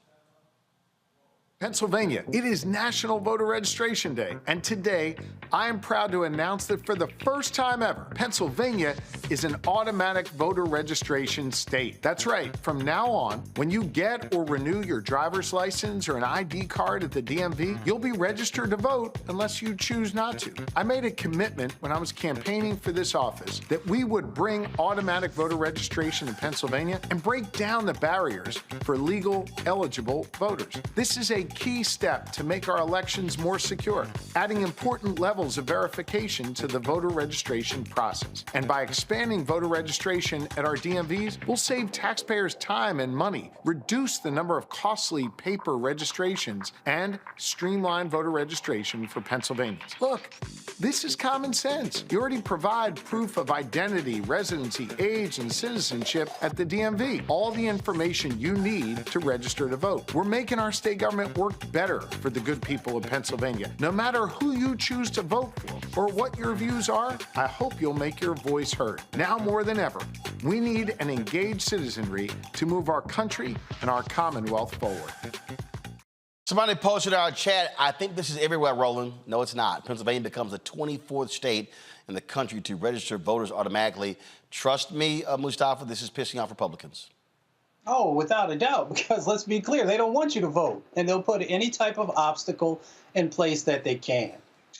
Speaker 18: Pennsylvania, it is National Voter Registration Day, and today I am proud to announce that for the first time ever, Pennsylvania is an automatic voter registration state. That's right, from now on, when you get or renew your driver's license or an ID card at the DMV, you'll be registered to vote unless you choose not to. I made a commitment when I was campaigning for this office that we would bring automatic voter registration to Pennsylvania and break down the barriers for legal, eligible voters. This is a key step to make our elections more secure, adding important levels of verification to the voter registration process. And by expanding voter registration at our DMVs, we'll save taxpayers time and money, reduce the number of costly paper registrations, and streamline voter registration for Pennsylvanians. Look, this is common sense. You already provide proof of identity, residency, age, and citizenship at the DMV. All the information you need to register to vote. We're making our state government work better for the good people of Pennsylvania. No matter who you choose to vote for or what your views are, I hope you'll make your voice heard. Now more than ever, we need an engaged citizenry to move our country and our Commonwealth forward.
Speaker 9: Somebody posted in our chat, I think this is everywhere, Roland. No, it's not. Pennsylvania becomes the 24th state in the country to register voters automatically. Trust me, Mustafa, this is pissing off Republicans.
Speaker 22: Oh, without a doubt, because let's be clear, they don't want you to vote, and they'll put any type of obstacle in place that they can.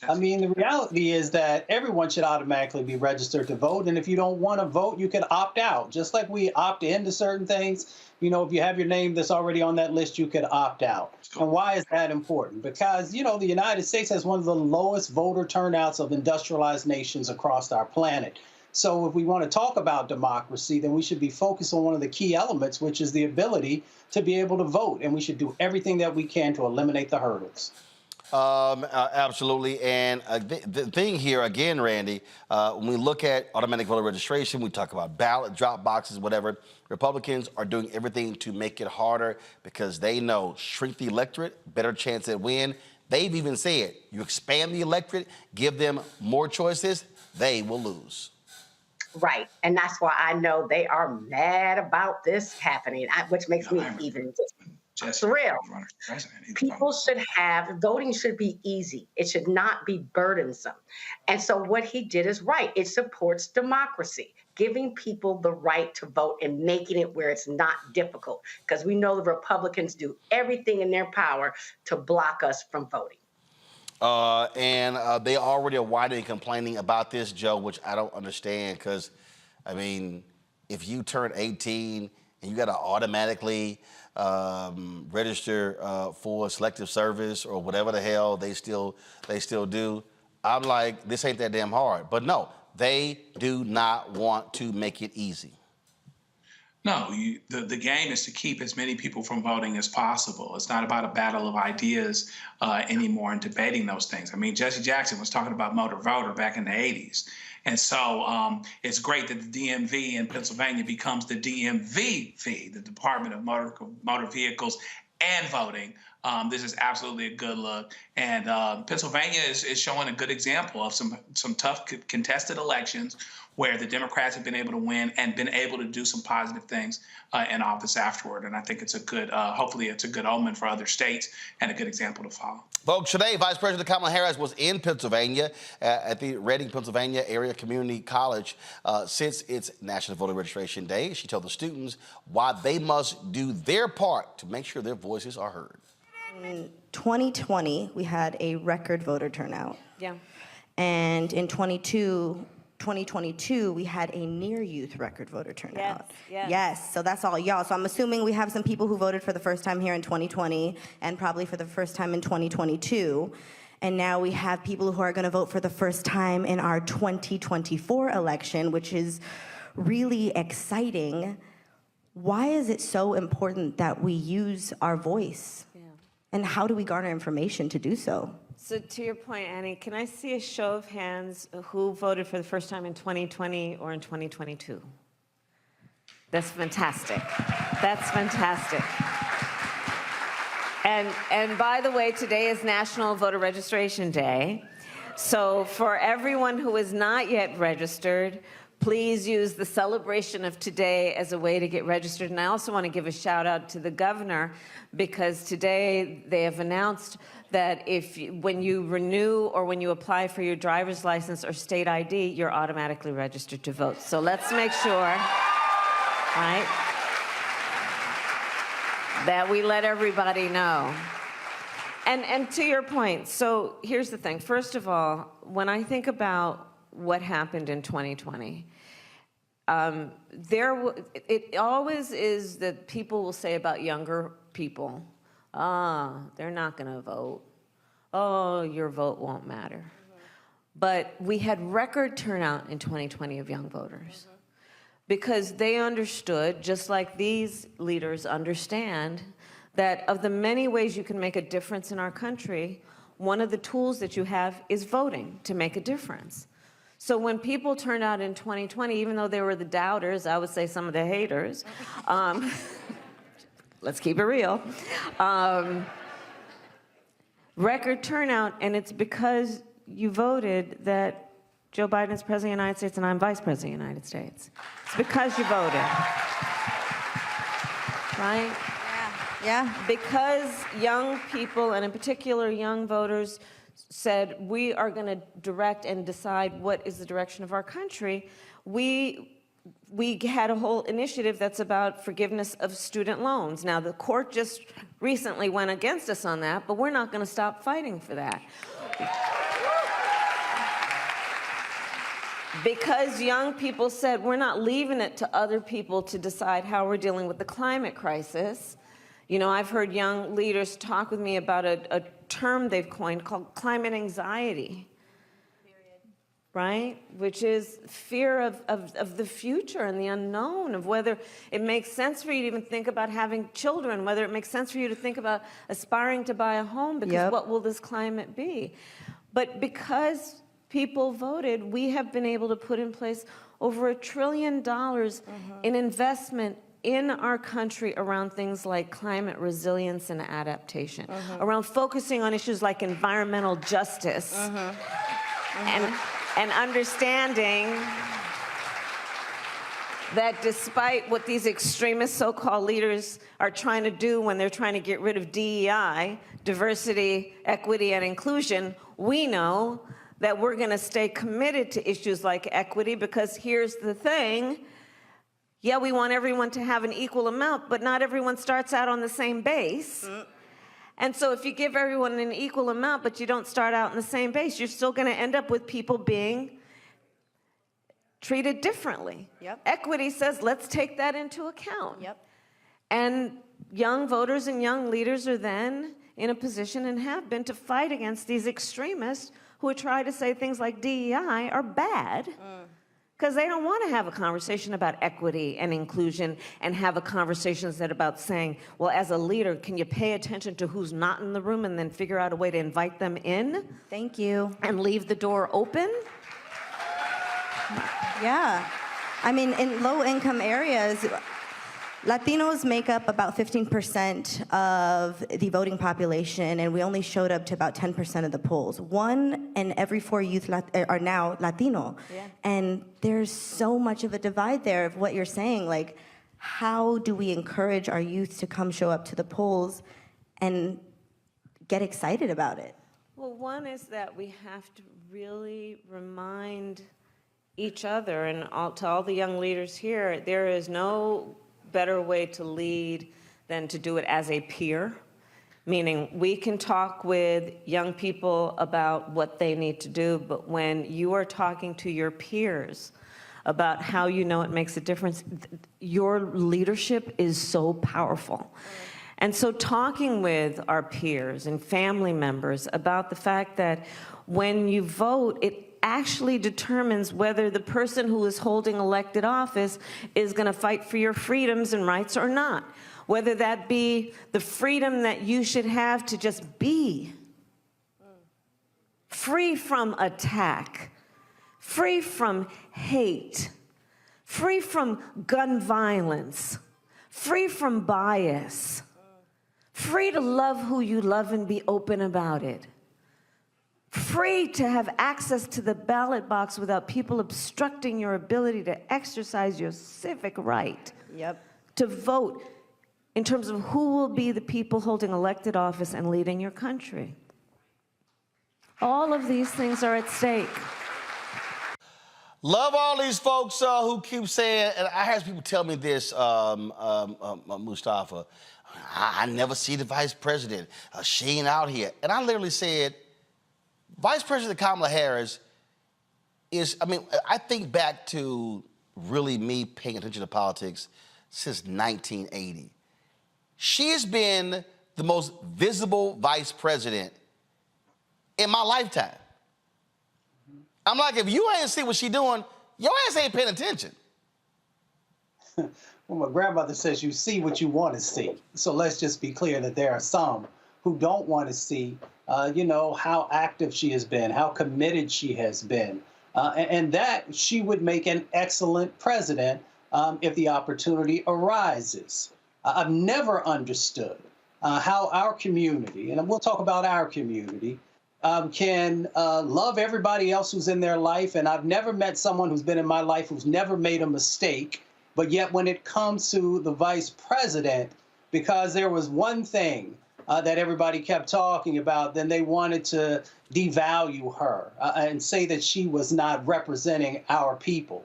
Speaker 22: I mean, the reality is that everyone should automatically be registered to vote, and if you don't want to vote, you can opt out. Just like we opt into certain things, you know, if you have your name that's already on that list, you could opt out. And why is that important? Because, you know, the United States has one of the lowest voter turnouts of industrialized nations across our planet. So if we want to talk about democracy, then we should be focused on one of the key elements, which is the ability to be able to vote. And we should do everything that we can to eliminate the hurdles.
Speaker 9: Absolutely. And the thing here, again, Randy, when we look at automatic voter registration, we talk about ballot drop boxes, whatever. Republicans are doing everything to make it harder because they know shrink the electorate, better chance at win. They've even said you expand the electorate, give them more choices, they will lose.
Speaker 17: Right. And that's why I know they are mad about this happening, which makes me even thrill. People should have, voting should be easy. It should not be burdensome. And so what he did is right. It supports democracy, giving people the right to vote and making it where it's not difficult. Because we know the Republicans do everything in their power to block us from voting.
Speaker 9: And they already are widely complaining about this, Joe, which I don't understand because, I mean, if you turn 18 and you got to automatically register for selective service or whatever the hell they still do, I'm like, this ain't that damn hard. But no, they do not want to make it easy.
Speaker 2: No, the game is to keep as many people from voting as possible. It's not about a battle of ideas anymore and debating those things. I mean, Jesse Jackson was talking about motor voter back in the 80s. And so it's great that the DMV in Pennsylvania becomes the DMVV, the Department of Motor Vehicles and Voting. This is absolutely a good look. And Pennsylvania is showing a good example of some tough contested elections where the Democrats have been able to win and been able to do some positive things in office afterward. And I think it's a good, hopefully it's a good omen for other states and a good example to follow.
Speaker 9: Folks, today, Vice President Kamala Harris was in Pennsylvania at the Reading, Pennsylvania Area Community College since it's National Voter Registration Day. She told the students why they must do their part to make sure their voices are heard.
Speaker 4: In 2020, we had a record voter turnout.
Speaker 11: Yeah.
Speaker 4: And in 2022, we had a near youth record voter turnout. Yes, so that's all y'all. So I'm assuming we have some people who voted for the first time here in 2020 and probably for the first time in 2022. And now we have people who are going to vote for the first time in our 2024 election, which is really exciting. Why is it so important that we use our voice? And how do we garner information to do so?
Speaker 11: So to your point, Annie, can I see a show of hands who voted for the first time in 2020 or in 2022? That's fantastic. That's fantastic. And by the way, today is National Voter Registration Day. So for everyone who is not yet registered, please use the celebration of today as a way to get registered. And I also want to give a shout out to the governor because today they have announced that when you renew or when you apply for your driver's license or state ID, you're automatically registered to vote. So let's make sure, right, that we let everybody know. And to your point, so here's the thing. First of all, when I think about what happened in 2020, it always is that people will say about younger people, they're not going to vote. Oh, your vote won't matter. But we had record turnout in 2020 of young voters because they understood, just like these leaders understand, that of the many ways you can make a difference in our country, one of the tools that you have is voting to make a difference. So when people turned out in 2020, even though they were the doubters, I would say some of the haters, let's keep it real, record turnout, and it's because you voted that Joe Biden is President of the United States and I'm Vice President of the United States. It's because you voted, right?
Speaker 4: Yeah.
Speaker 11: Because young people, and in particular young voters, said we are going to direct and decide what is the direction of our country, we had a whole initiative that's about forgiveness of student loans. Now, the court just recently went against us on that, but we're not going to stop fighting for that. Because young people said we're not leaving it to other people to decide how we're dealing with the climate crisis. You know, I've heard young leaders talk with me about a term they've coined called climate anxiety, right? Which is fear of the future and the unknown, of whether it makes sense for you to even think about having children, whether it makes sense for you to think about aspiring to buy a home, because what will this climate be? But because people voted, we have been able to put in place over $1 trillion in investment in our country around things like climate resilience and adaptation, around focusing on issues like environmental justice, and understanding that despite what these extremist so-called leaders are trying to do when they're trying to get rid of DEI, diversity, equity, and inclusion, we know that we're going to stay committed to issues like equity, because here's the thing. Yeah, we want everyone to have an equal amount, but not everyone starts out on the same base. And so if you give everyone an equal amount, but you don't start out on the same base, you're still going to end up with people being treated differently.
Speaker 4: Yep.
Speaker 11: Equity says, let's take that into account.
Speaker 4: Yep.
Speaker 11: And young voters and young leaders are then in a position, and have been, to fight against these extremists who try to say things like DEI are bad, because they don't want to have a conversation about equity and inclusion and have a conversation that's about saying, well, as a leader, can you pay attention to who's not in the room and then figure out a way to invite them in?
Speaker 4: Thank you.
Speaker 11: And leave the door open?
Speaker 4: Yeah. I mean, in low-income areas, Latinos make up about 15% of the voting population, and we only showed up to about 10% of the polls. 1 in every 4 youth are now Latino.
Speaker 11: Yeah.
Speaker 4: And there's so much of a divide there of what you're saying. Like, how do we encourage our youth to come show up to the polls and get excited about it?
Speaker 11: Well, one is that we have to really remind each other, and to all the young leaders here, there is no better way to lead than to do it as a peer, meaning we can talk with young people about what they need to do, but when you are talking to your peers about how you know it makes a difference, your leadership is so powerful. And so talking with our peers and family members about the fact that when you vote, it actually determines whether the person who is holding elected office is going to fight for your freedoms and rights or not. Whether that be the freedom that you should have to just be free from attack, free from hate, free from gun violence, free from bias, free to love who you love and be open about it. Free to have access to the ballot box without people obstructing your ability to exercise your civic right.
Speaker 4: Yep.
Speaker 11: To vote in terms of who will be the people holding elected office and leading your country. All of these things are at stake.
Speaker 9: Love all these folks who keep saying, and I had people tell me this, Mustafa, I never see the vice president. She ain't out here. And I literally said, Vice President Kamala Harris is, I mean, I think back to really me paying attention to politics since 1980. She has been the most visible vice president in my lifetime. I'm like, if you ain't see what she doing, your ass ain't paying attention.
Speaker 22: Well, my grandmother says you see what you want to see. So let's just be clear that there are some who don't want to see how active she has been, how committed she has been, and that she would make an excellent president if the opportunity arises. I've never understood how our community, and we'll talk about our community, can love everybody else who's in their life, and I've never met someone who's been in my life who's never made a mistake, but yet when it comes to the vice president, because there was one thing that everybody kept talking about, then they wanted to devalue her and say that she was not representing our people.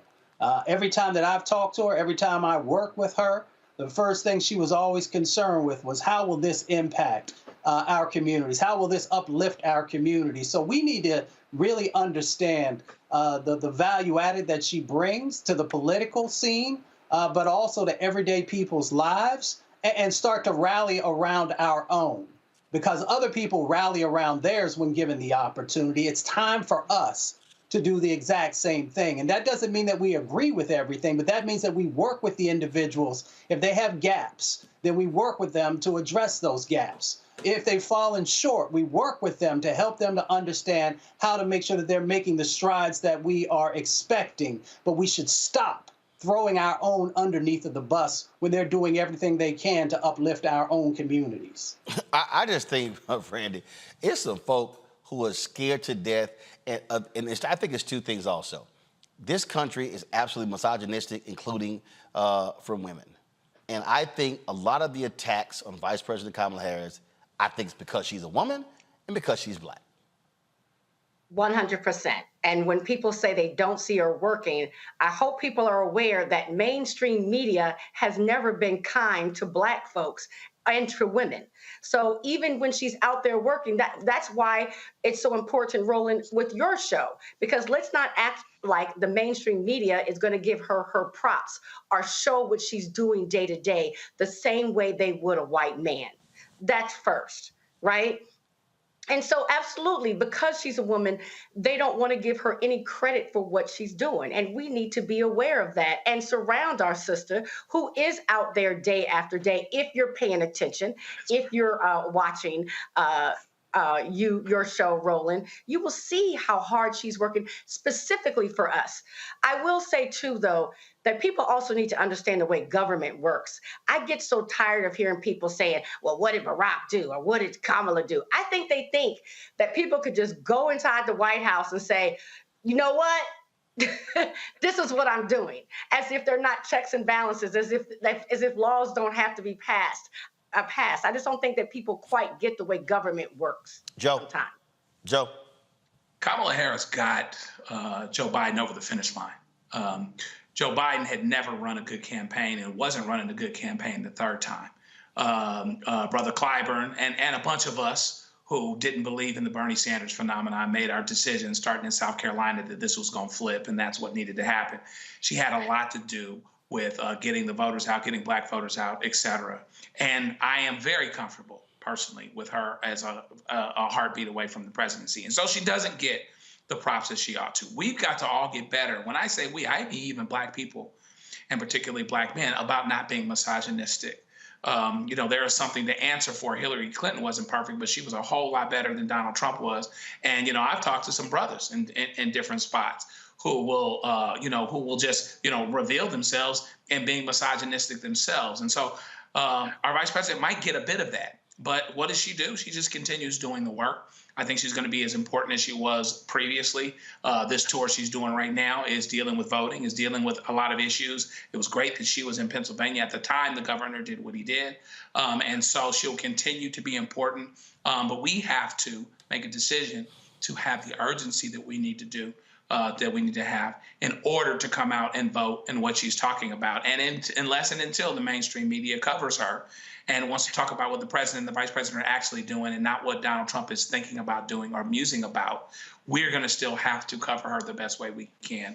Speaker 22: Every time that I've talked to her, every time I work with her, the first thing she was always concerned with was, how will this impact our communities? How will this uplift our communities? So we need to really understand the value added that she brings to the political scene, but also to everyday people's lives, and start to rally around our own, because other people rally around theirs when given the opportunity. It's time for us to do the exact same thing. And that doesn't mean that we agree with everything, but that means that we work with the individuals. If they have gaps, then we work with them to address those gaps. If they've fallen short, we work with them to help them to understand how to make sure that they're making the strides that we are expecting. But we should stop throwing our own underneath of the bus when they're doing everything they can to uplift our own communities.
Speaker 9: I just think, Randy, it's some folk who are scared to death, and I think it's two things also. this country is absolutely misogynistic, including for women. And I think a lot of the attacks on Vice President Kamala Harris, I think it's because she's a woman and because she's black.
Speaker 17: 100%. And when people say they don't see her working, I hope people are aware that mainstream media has never been kind to black folks and to women. So even when she's out there working, that's why it's so important, Roland, with your show, because let's not act like the mainstream media is going to give her her props or show what she's doing day to day the same way they would a white man. That's first, right? And so absolutely, because she's a woman, they don't want to give her any credit for what she's doing. And we need to be aware of that and surround our sister who is out there day after day. If you're paying attention, if you're watching your show, Roland, you will see how hard she's working specifically for us. I will say too, though, that people also need to understand the way government works. I get so tired of hearing people saying, well, what did Barack do? Or what did Kamala do? I think they think that people could just go inside the White House and say, you know what? This is what I'm doing, as if they're not checks and balances, as if laws don't have to be passed. I just don't think that people quite get the way government works.
Speaker 9: Joe.
Speaker 2: Kamala Harris got Joe Biden over the finish line. Joe Biden had never run a good campaign and wasn't running a good campaign the third time. Brother Clyburn and a bunch of us who didn't believe in the Bernie Sanders phenomenon made our decision starting in South Carolina that this was going to flip and that's what needed to happen. She had a lot to do with getting the voters out, getting black voters out, et cetera. And I am very comfortable personally with her as a heartbeat away from the presidency. And so she doesn't get the props that she ought to. We've got to all get better. When I say we, I mean even black people, and particularly black men, about not being misogynistic. There is something to answer for. Hillary Clinton wasn't perfect, but she was a whole lot better than Donald Trump was. And, I've talked to some brothers in different spots who will just, reveal themselves and being misogynistic themselves. And so our vice president might get a bit of that. But what does she do? She just continues doing the work. I think she's going to be as important as she was previously. This tour she's doing right now is dealing with voting, is dealing with a lot of issues. It was great that she was in Pennsylvania at the time the governor did what he did. And so she'll continue to be important. But we have to make a decision to have the urgency that we need to do, that we need to have in order to come out and vote in what she's talking about. And unless and until the mainstream media covers her and wants to talk about what the president and the vice president are actually doing and not what Donald Trump is thinking about doing or musing about, we're going to still have to cover her the best way we can,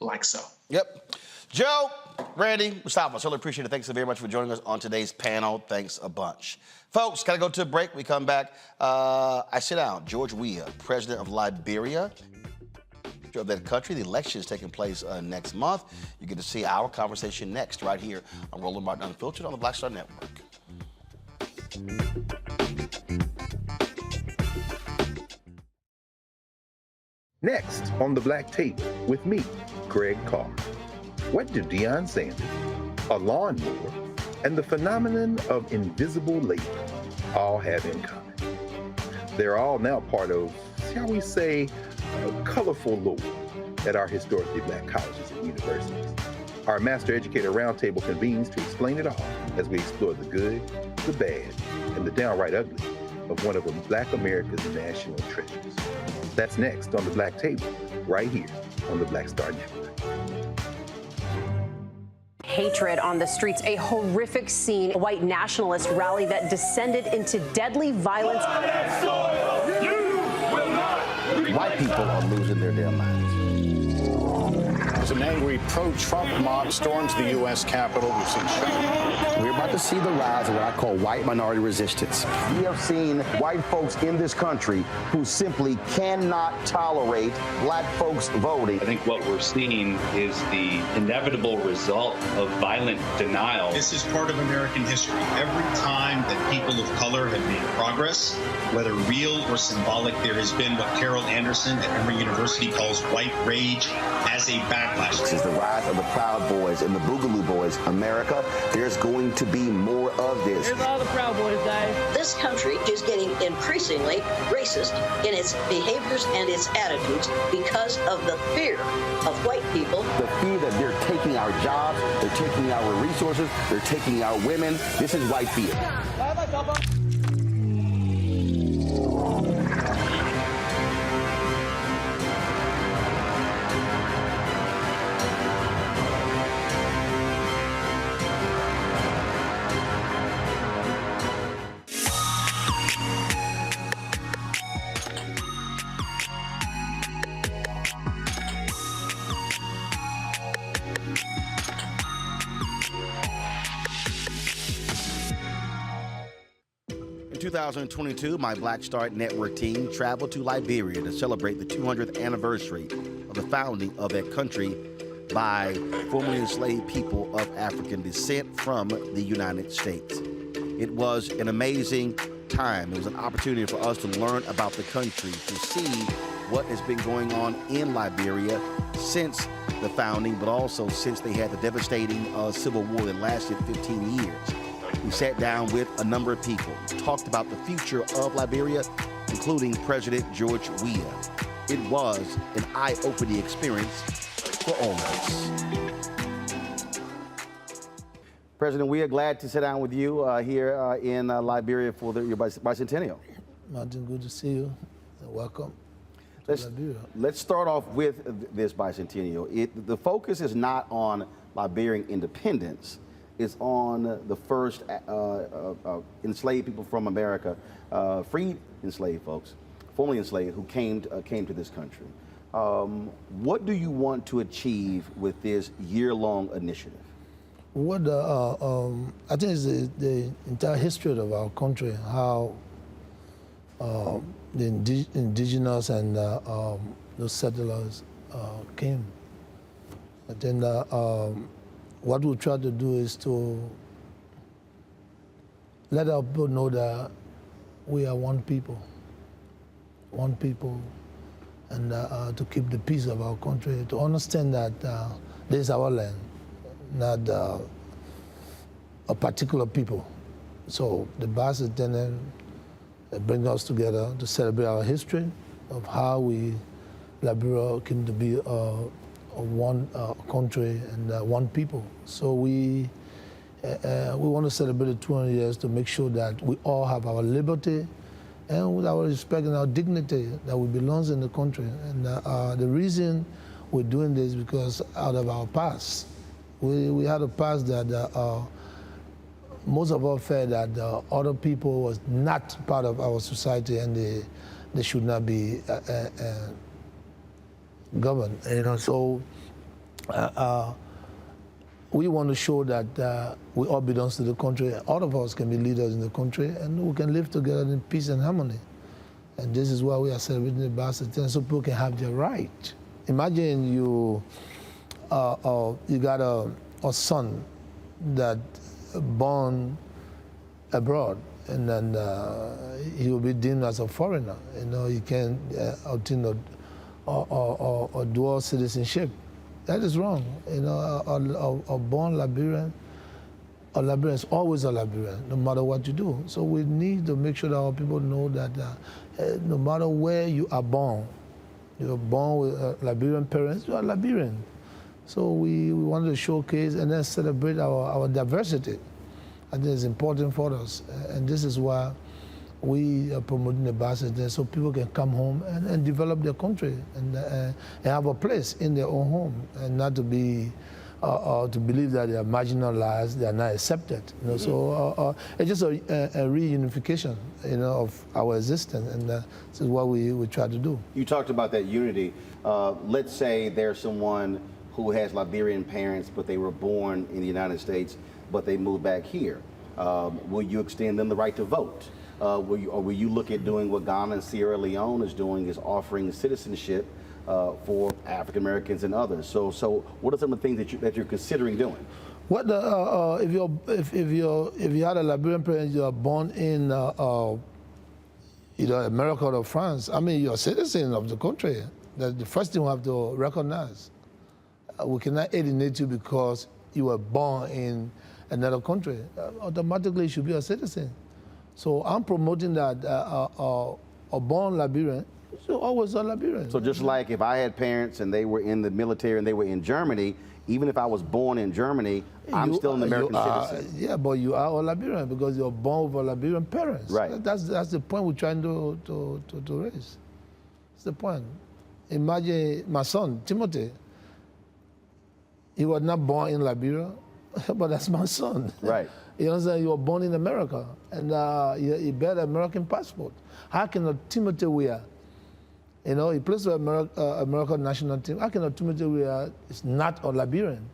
Speaker 2: like so.
Speaker 9: Yep. Joe, Randy, Mustafa, I certainly appreciate it. Thanks so very much for joining us on today's panel. Thanks a bunch. Folks, got to go to a break. We come back. I sit down. George Weah, president of Liberia, of that country. The election is taking place next month. You get to see our conversation next right here on Roland Martin Unfiltered on the Black Star Network.
Speaker 24: Next on the Black Table with me, Greg Carr. What do Deion Sanders, a lawnmower, and the phenomenon of invisible labor all have in common? They're all now part of, shall we say, colorful lore at our historically black colleges and universities. Our Master Educator Roundtable convenes to explain it all as we explore the good, the bad, and the downright ugly of one of Black America's national treasures. That's next on the Black Table, right here on the Black Star Network.
Speaker 12: Hatred on the streets, a horrific scene, a white nationalist rally that descended into deadly violence.
Speaker 9: White people are losing their damn minds.
Speaker 13: As an angry pro-Trump mob storms the U.S. Capitol, we've seen
Speaker 14: We're about to see the rise of what I call white minority resistance. We have seen white folks in this country who simply cannot tolerate black folks voting.
Speaker 19: I think what we're seeing is the inevitable result of violent denial.
Speaker 20: This is part of American history. Every time that people of color have made progress, whether real or symbolic, there has been what Carol Anderson at Emory University calls white rage as a backlash. last
Speaker 14: This
Speaker 20: year.
Speaker 14: is the rise of the Proud Boys and the Boogaloo Boys. America, there's going to be more of this.
Speaker 10: Here's all the Proud Boys, guys.
Speaker 3: This country is getting increasingly racist in its behaviors and its attitudes because of the fear of white people.
Speaker 14: The fear that they're taking our jobs, they're taking our resources, they're taking our women. This is white fear.
Speaker 9: In 2022, my Black Star Network team traveled to Liberia to celebrate the 200th anniversary of the founding of that country by formerly enslaved people of African descent from the United States. It was an amazing time. It was an opportunity for us to learn about the country, to see what has been going on in Liberia since the founding, but also since they had the devastating civil war that lasted 15 years. We sat down with a number of people, talked about the future of Liberia, including President George Weah. It was an eye-opening experience for all of us. President Weah, glad to sit down with you here in Liberia for your bicentennial.
Speaker 6: Martin, good to see you. Welcome.
Speaker 9: Let's start off with this bicentennial. The focus is not on Liberian independence. It's on the first enslaved people from America, freed enslaved folks, formerly enslaved, who came to this country. What do you want to achieve with this year-long initiative?
Speaker 6: What I think is the entire history of our country, how the indigenous and those settlers came. I think what we try to do is to let our people know that we are one people, and to keep the peace of our country, to understand that this is our land, not a particular people. So the bicentennial brings us together to celebrate our history of how Liberia came to be one country and one people. So we want to celebrate the 200 years to make sure that we all have our liberty and with our respect and our dignity that we belongs in the country. And the reason we're doing this is because out of our past, we had a past that most of us felt that other people was not part of our society and they should not be governed. So we want to show that we all belong to the country. All of us can be leaders in the country, and we can live together in peace and harmony. And this is why we are celebrating the bicentennial, so people can have their right. Imagine you got a son that born abroad, and then he will be deemed as a foreigner. He can obtain a dual citizenship. That is wrong. A born Liberian, a Liberian is always a Liberian, no matter what you do. So we need to make sure that our people know that no matter where you are born with Liberian parents, you are Liberian. So we wanted to showcase and then celebrate our diversity. I think it's important for us. And this is why we are promoting the bicentennial, so people can come home and develop their country and have a place in their own home, and not to be to believe that they are marginalized, they are not accepted. So it's just a reunification, of our existence, and this is what we try to do.
Speaker 9: You talked about that unity. Let's say there's someone who has Liberian parents, but they were born in the United States, but they moved back here. Will you extend them the right to vote? Will you look at doing what Ghana and Sierra Leone is doing, is offering citizenship for African Americans and others? So what are some of the things that you're considering doing?
Speaker 6: What if you had a Liberian parent, you are born in America or France? I mean, you're a citizen of the country. That's the first thing we have to recognize. we cannot alienate you because you were born in another country. Automatically, you should be a citizen. So I'm promoting that a born Liberian should always a Liberian.
Speaker 5: So just like if I had parents and they were in the military and they were in Germany, even if I was born in Germany, I'm still an American citizen.
Speaker 6: Yeah, but you are a Liberian because you're born with a Liberian parents.
Speaker 5: Right.
Speaker 6: That's the point we're trying to raise. That's the point. Imagine my son, Timothy. He was not born in Liberia, but that's my son.
Speaker 5: Right.
Speaker 6: You know what I'm saying? You were born in America, and he bear the American passport. How can a Timothy wear? You know, he plays for American national team. How can a Timothy wear is not a Liberian?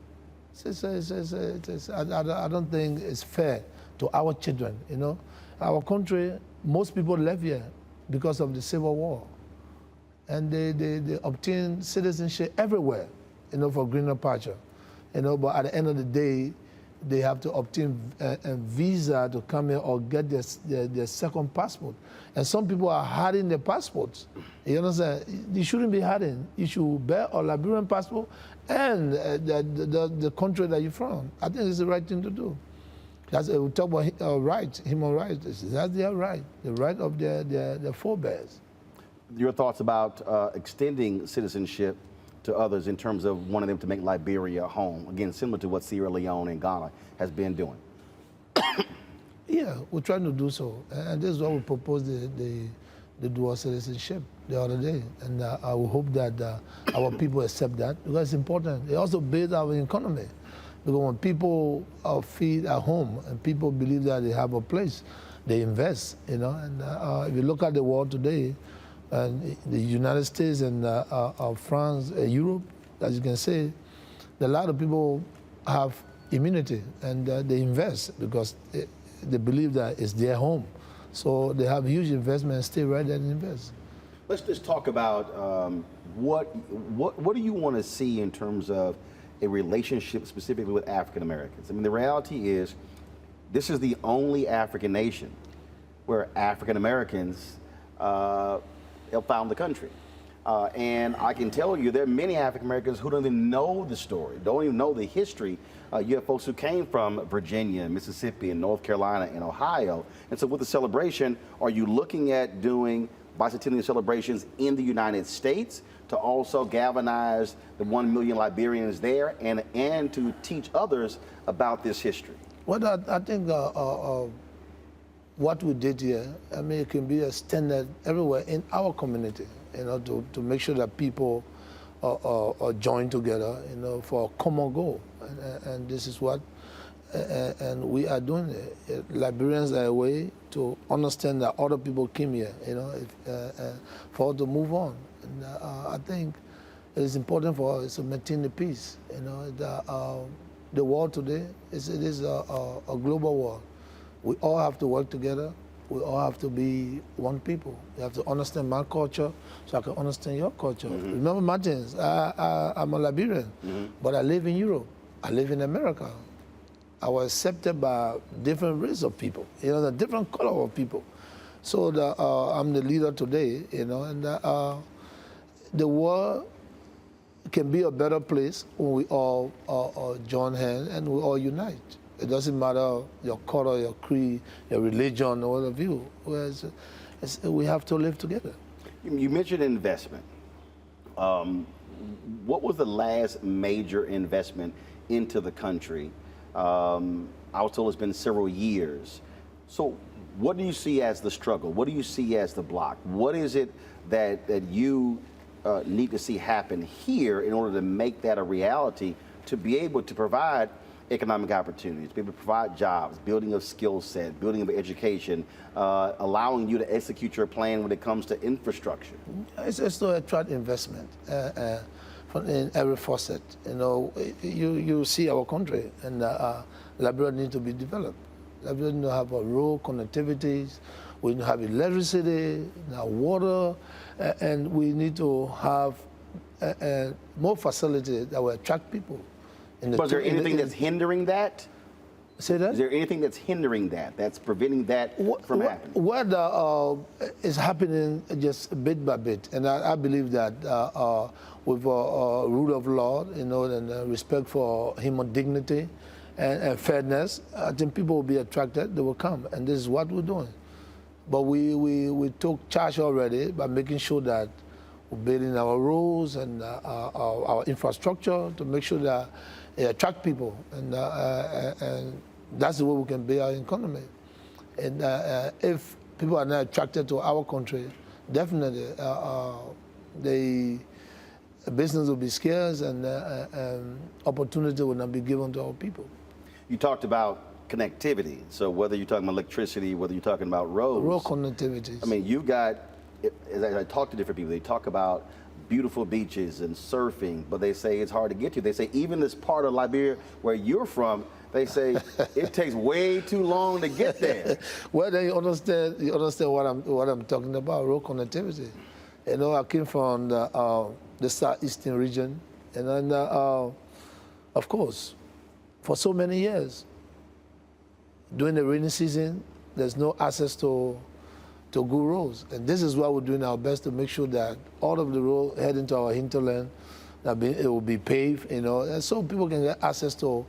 Speaker 6: I don't think it's fair to our children, you know. Our country, most people left here because of the Civil War. And they obtain citizenship everywhere, you know, for greener pasture. You know, but at the end of the day, they have to obtain a visa to come here or get their second passport. And some people are hiding their passports. You understand? You shouldn't be hiding. You should bear a Liberian passport and the country that you're from. I think it's the right thing to do. That's, we talk about rights, human rights. That's their right, the right of their forebears.
Speaker 5: Your thoughts about extending citizenship to others in terms of wanting them to make Liberia home, again, similar to what Sierra Leone and Ghana has been doing?
Speaker 6: Yeah, we're trying to do so. And this is why we proposed the dual citizenship the other day. And I will hope that our people accept that because it's important. It also builds our economy. Because when people feed at home and people believe that they have a place, they invest, you know. And if you look at the world today, and the United States and France, Europe, as you can say, a lot of people have immunity and they invest because they believe that it's their home. So they have huge investment and stay right there and invest.
Speaker 5: Let's just talk about what do you want to see in terms of a relationship specifically with African Americans? I mean, the reality is this is the only African nation where African Americans have found the country. And I can tell you there are many African Americans who don't even know the story, don't even know the history. You have folks who came from Virginia, Mississippi, and North Carolina, and Ohio. And so with the celebration, are you looking at doing bicentennial celebrations in the United States to also galvanize the 1 million Liberians there and to teach others about this history?
Speaker 6: Well, I think what we did here, I mean, it can be a standard everywhere in our community, you know, to make sure that people are joined together, you know, for a common goal. And this is what, and we are doing it. Liberians are a way to understand that other people came here, you know, for us to move on. And I think it is important for us to maintain the peace, you know. The world today, it is a global world. We all have to work together. We all have to be one people. You have to understand my culture so I can understand your culture. Mm-hmm. Remember, Martins, I'm a Liberian, but I live in Europe. I live in America. I was accepted by different race of people, you know, the different color of people. So I'm the leader today, you know, and the world can be a better place when we all join hands and we all unite. It doesn't matter your color, your creed, your religion, or whatever view. We have to live together.
Speaker 5: You mentioned investment. What was the last major investment into the country? I was told it's been several years. So what do you see as the struggle? What do you see as the block? What is it that you need to see happen here in order to make that a reality, to be able to provide economic opportunities, be able to provide jobs, building of skill set, building of education, allowing you to execute your plan when it comes to infrastructure?
Speaker 6: It's to attract investment in every facet. You know, you see our country, and Liberia needs to be developed. Liberia needs to have a rural connectivities. We need to have electricity, water, and we need to have more facilities that will attract people.
Speaker 5: Was there anything that's hindering that?
Speaker 6: Say that?
Speaker 5: Is there anything that's hindering that, that's preventing that from happening?
Speaker 6: What is happening just bit by bit, and I believe that with rule of law, and respect for human dignity and fairness, I think people will be attracted, they will come, and this is what we're doing. But we took charge already by making sure that we're building our roads and our infrastructure to make sure that it attract people, and that's the way we can build our economy. And if people are not attracted to our country, definitely the business will be scarce and opportunity will not be given to our people.
Speaker 5: You talked about connectivity. So whether you're talking about electricity, whether you're talking about roads.
Speaker 6: Road connectivity.
Speaker 5: I mean, you've got, as I talk to different people, they talk about beautiful beaches and surfing, but they say it's hard to get to. They say even this part of Liberia where you're from, they say it takes way too long to get there.
Speaker 6: Well, then you understand what I'm talking about, road connectivity. I came from the southeastern region, and then, of course, for so many years, during the rainy season, there's no access to good roads. And this is why we're doing our best to make sure that all of the road heading to our hinterland, it will be paved, and so people can get access to,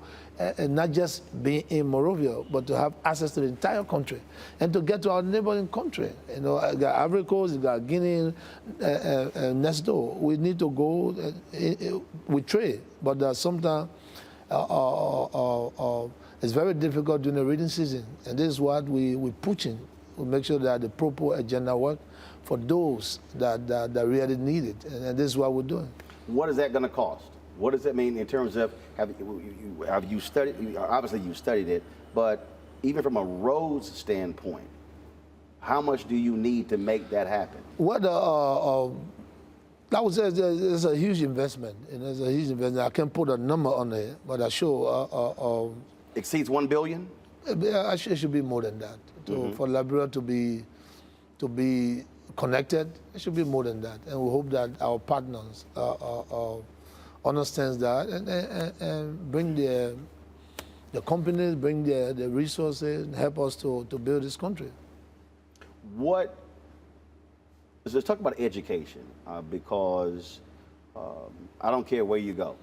Speaker 6: and not just being in Monrovia, but to have access to the entire country and to get to our neighboring country. You got Ivory Coast, you got Guinea, next door. We need to go, we trade, but sometimes it's very difficult during the rainy season, and this is what we're pushing. We make sure that the proper agenda work for those that really need it, and this is what we're doing.
Speaker 5: What is that going to cost? What does that mean in terms of, have you studied, obviously you studied it, but even from a roads standpoint, how much do you need to make that happen?
Speaker 6: What I would say it's a huge investment, and it's a huge investment. I can't put a number on it, but I sure.
Speaker 5: Exceeds $1 billion?
Speaker 6: It should be more than that. For Liberia to be connected, it should be more than that. And we hope that our partners understands that and bring the companies, bring the resources, and help us to build this country.
Speaker 5: Let's talk about education, because I don't care where you go.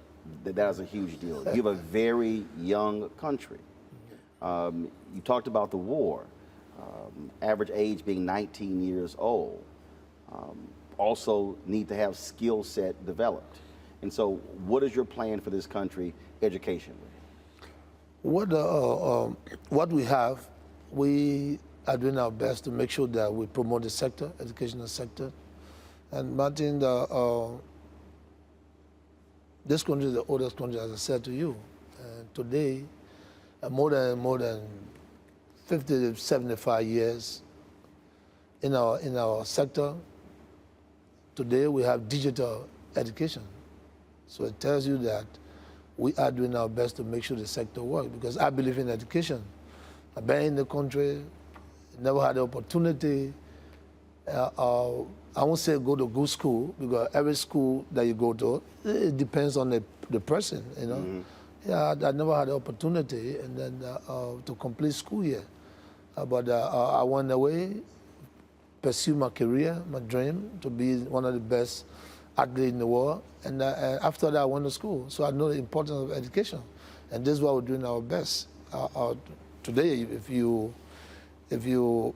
Speaker 5: That is a huge deal. You have a very young country. You talked about the war, average age being 19 years old. Also need to have skill set developed. And so what is your plan for this country educationally?
Speaker 6: What we have, we are doing our best to make sure that we promote the sector, educational sector. And Martin, this country is the oldest country, as I said to you. And today, more than 50 to 75 years in our sector. Today we have digital education. So it tells you that we are doing our best to make sure the sector works, because I believe in education. I've been in the country, never had the opportunity. I won't say go to good school, because every school that you go to, it depends on the person, Yeah, I never had the opportunity and then to complete school year. But I went away, pursue my career, my dream, to be one of the best athletes in the world. And after that, I went to school. So I know the importance of education. And this is why we're doing our best. Today, if you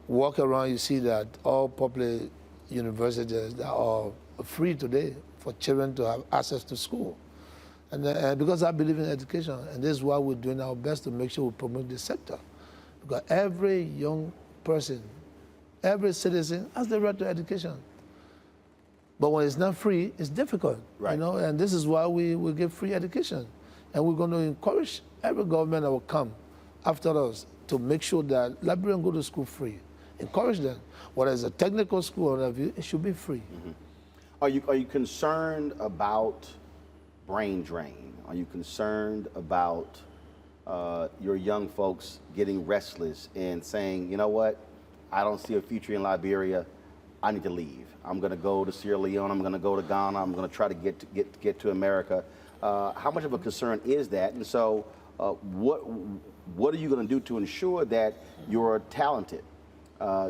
Speaker 6: walk around, you see that all public universities are free today for children to have access to school. And because I believe in education, and this is why we're doing our best to make sure we promote this sector. Because every young person, every citizen has the right to education. But when it's not free, it's difficult, and this is why we give free education. And we're going to encourage every government that will come after us to make sure that Liberians go to school free. Encourage them. Whether it's a technical school or whatever, it should be free.
Speaker 5: Are you concerned about brain drain? Are you concerned about your young folks getting restless and saying, you know what, I don't see a future in Liberia, I need to leave. I'm going to go to Sierra Leone, I'm going to go to Ghana, I'm going to try to get to America. How much of a concern is that? And so what are you going to do to ensure that you're talented,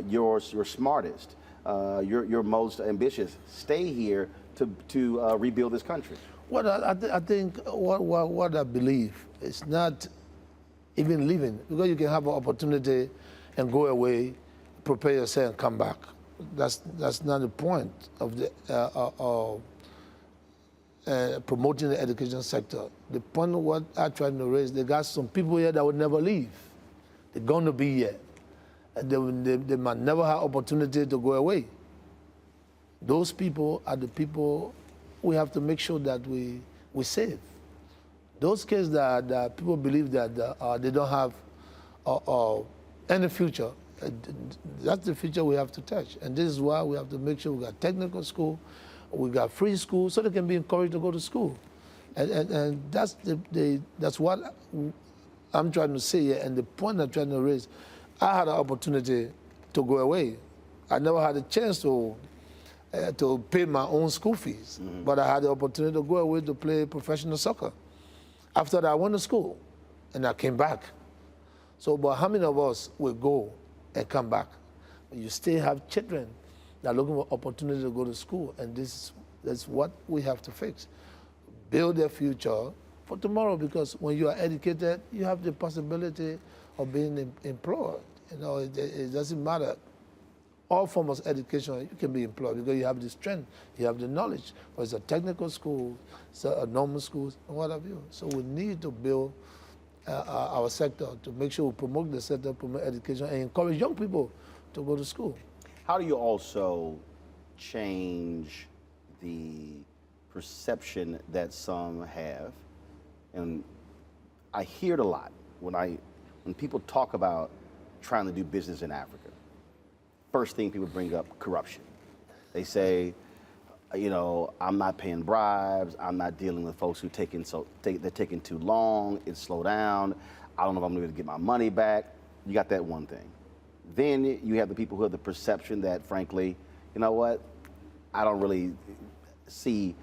Speaker 5: you're smartest, you're most ambitious stay here to rebuild this country?
Speaker 6: Well, I think what I believe is not even leaving, because you can have an opportunity and go away, prepare yourself and come back. That's not the point of the promoting the education sector. The point of what I try to raise, they got some people here that will never leave. They're going to be here. And they might never have opportunity to go away. Those people are the people we have to make sure that we save. Those kids that people believe that they don't have any future, that's the future we have to touch. And this is why we have to make sure we got technical school, we got free school, so they can be encouraged to go to school. And that's what I'm trying to say here, and the point I'm trying to raise. I had an opportunity to go away. I never had a chance to pay my own school fees, but I had the opportunity to go away to play professional soccer. After that, I went to school, and I came back. So, but how many of us will go and come back? You still have children that are looking for opportunity to go to school, and that's what we have to fix. Build their future for tomorrow, because when you are educated, you have the possibility of being employed. You know, it doesn't matter. All forms of education, you can be employed because you have the strength, you have the knowledge. Whether it's a technical school, it's a normal schools, and what have you. So we need to build our sector to make sure we promote the sector, promote education, and encourage young people to go to school.
Speaker 5: How do you also change the perception that some have? And I hear it a lot when people talk about trying to do business in Africa. First thing people bring up, corruption. They say, you know, I'm not paying bribes. I'm not dealing with folks who they're taking too long. It's slow down. I don't know if I'm going to get my money back. You got that one thing. Then you have the people who have the perception that, frankly, you know what? I don't really see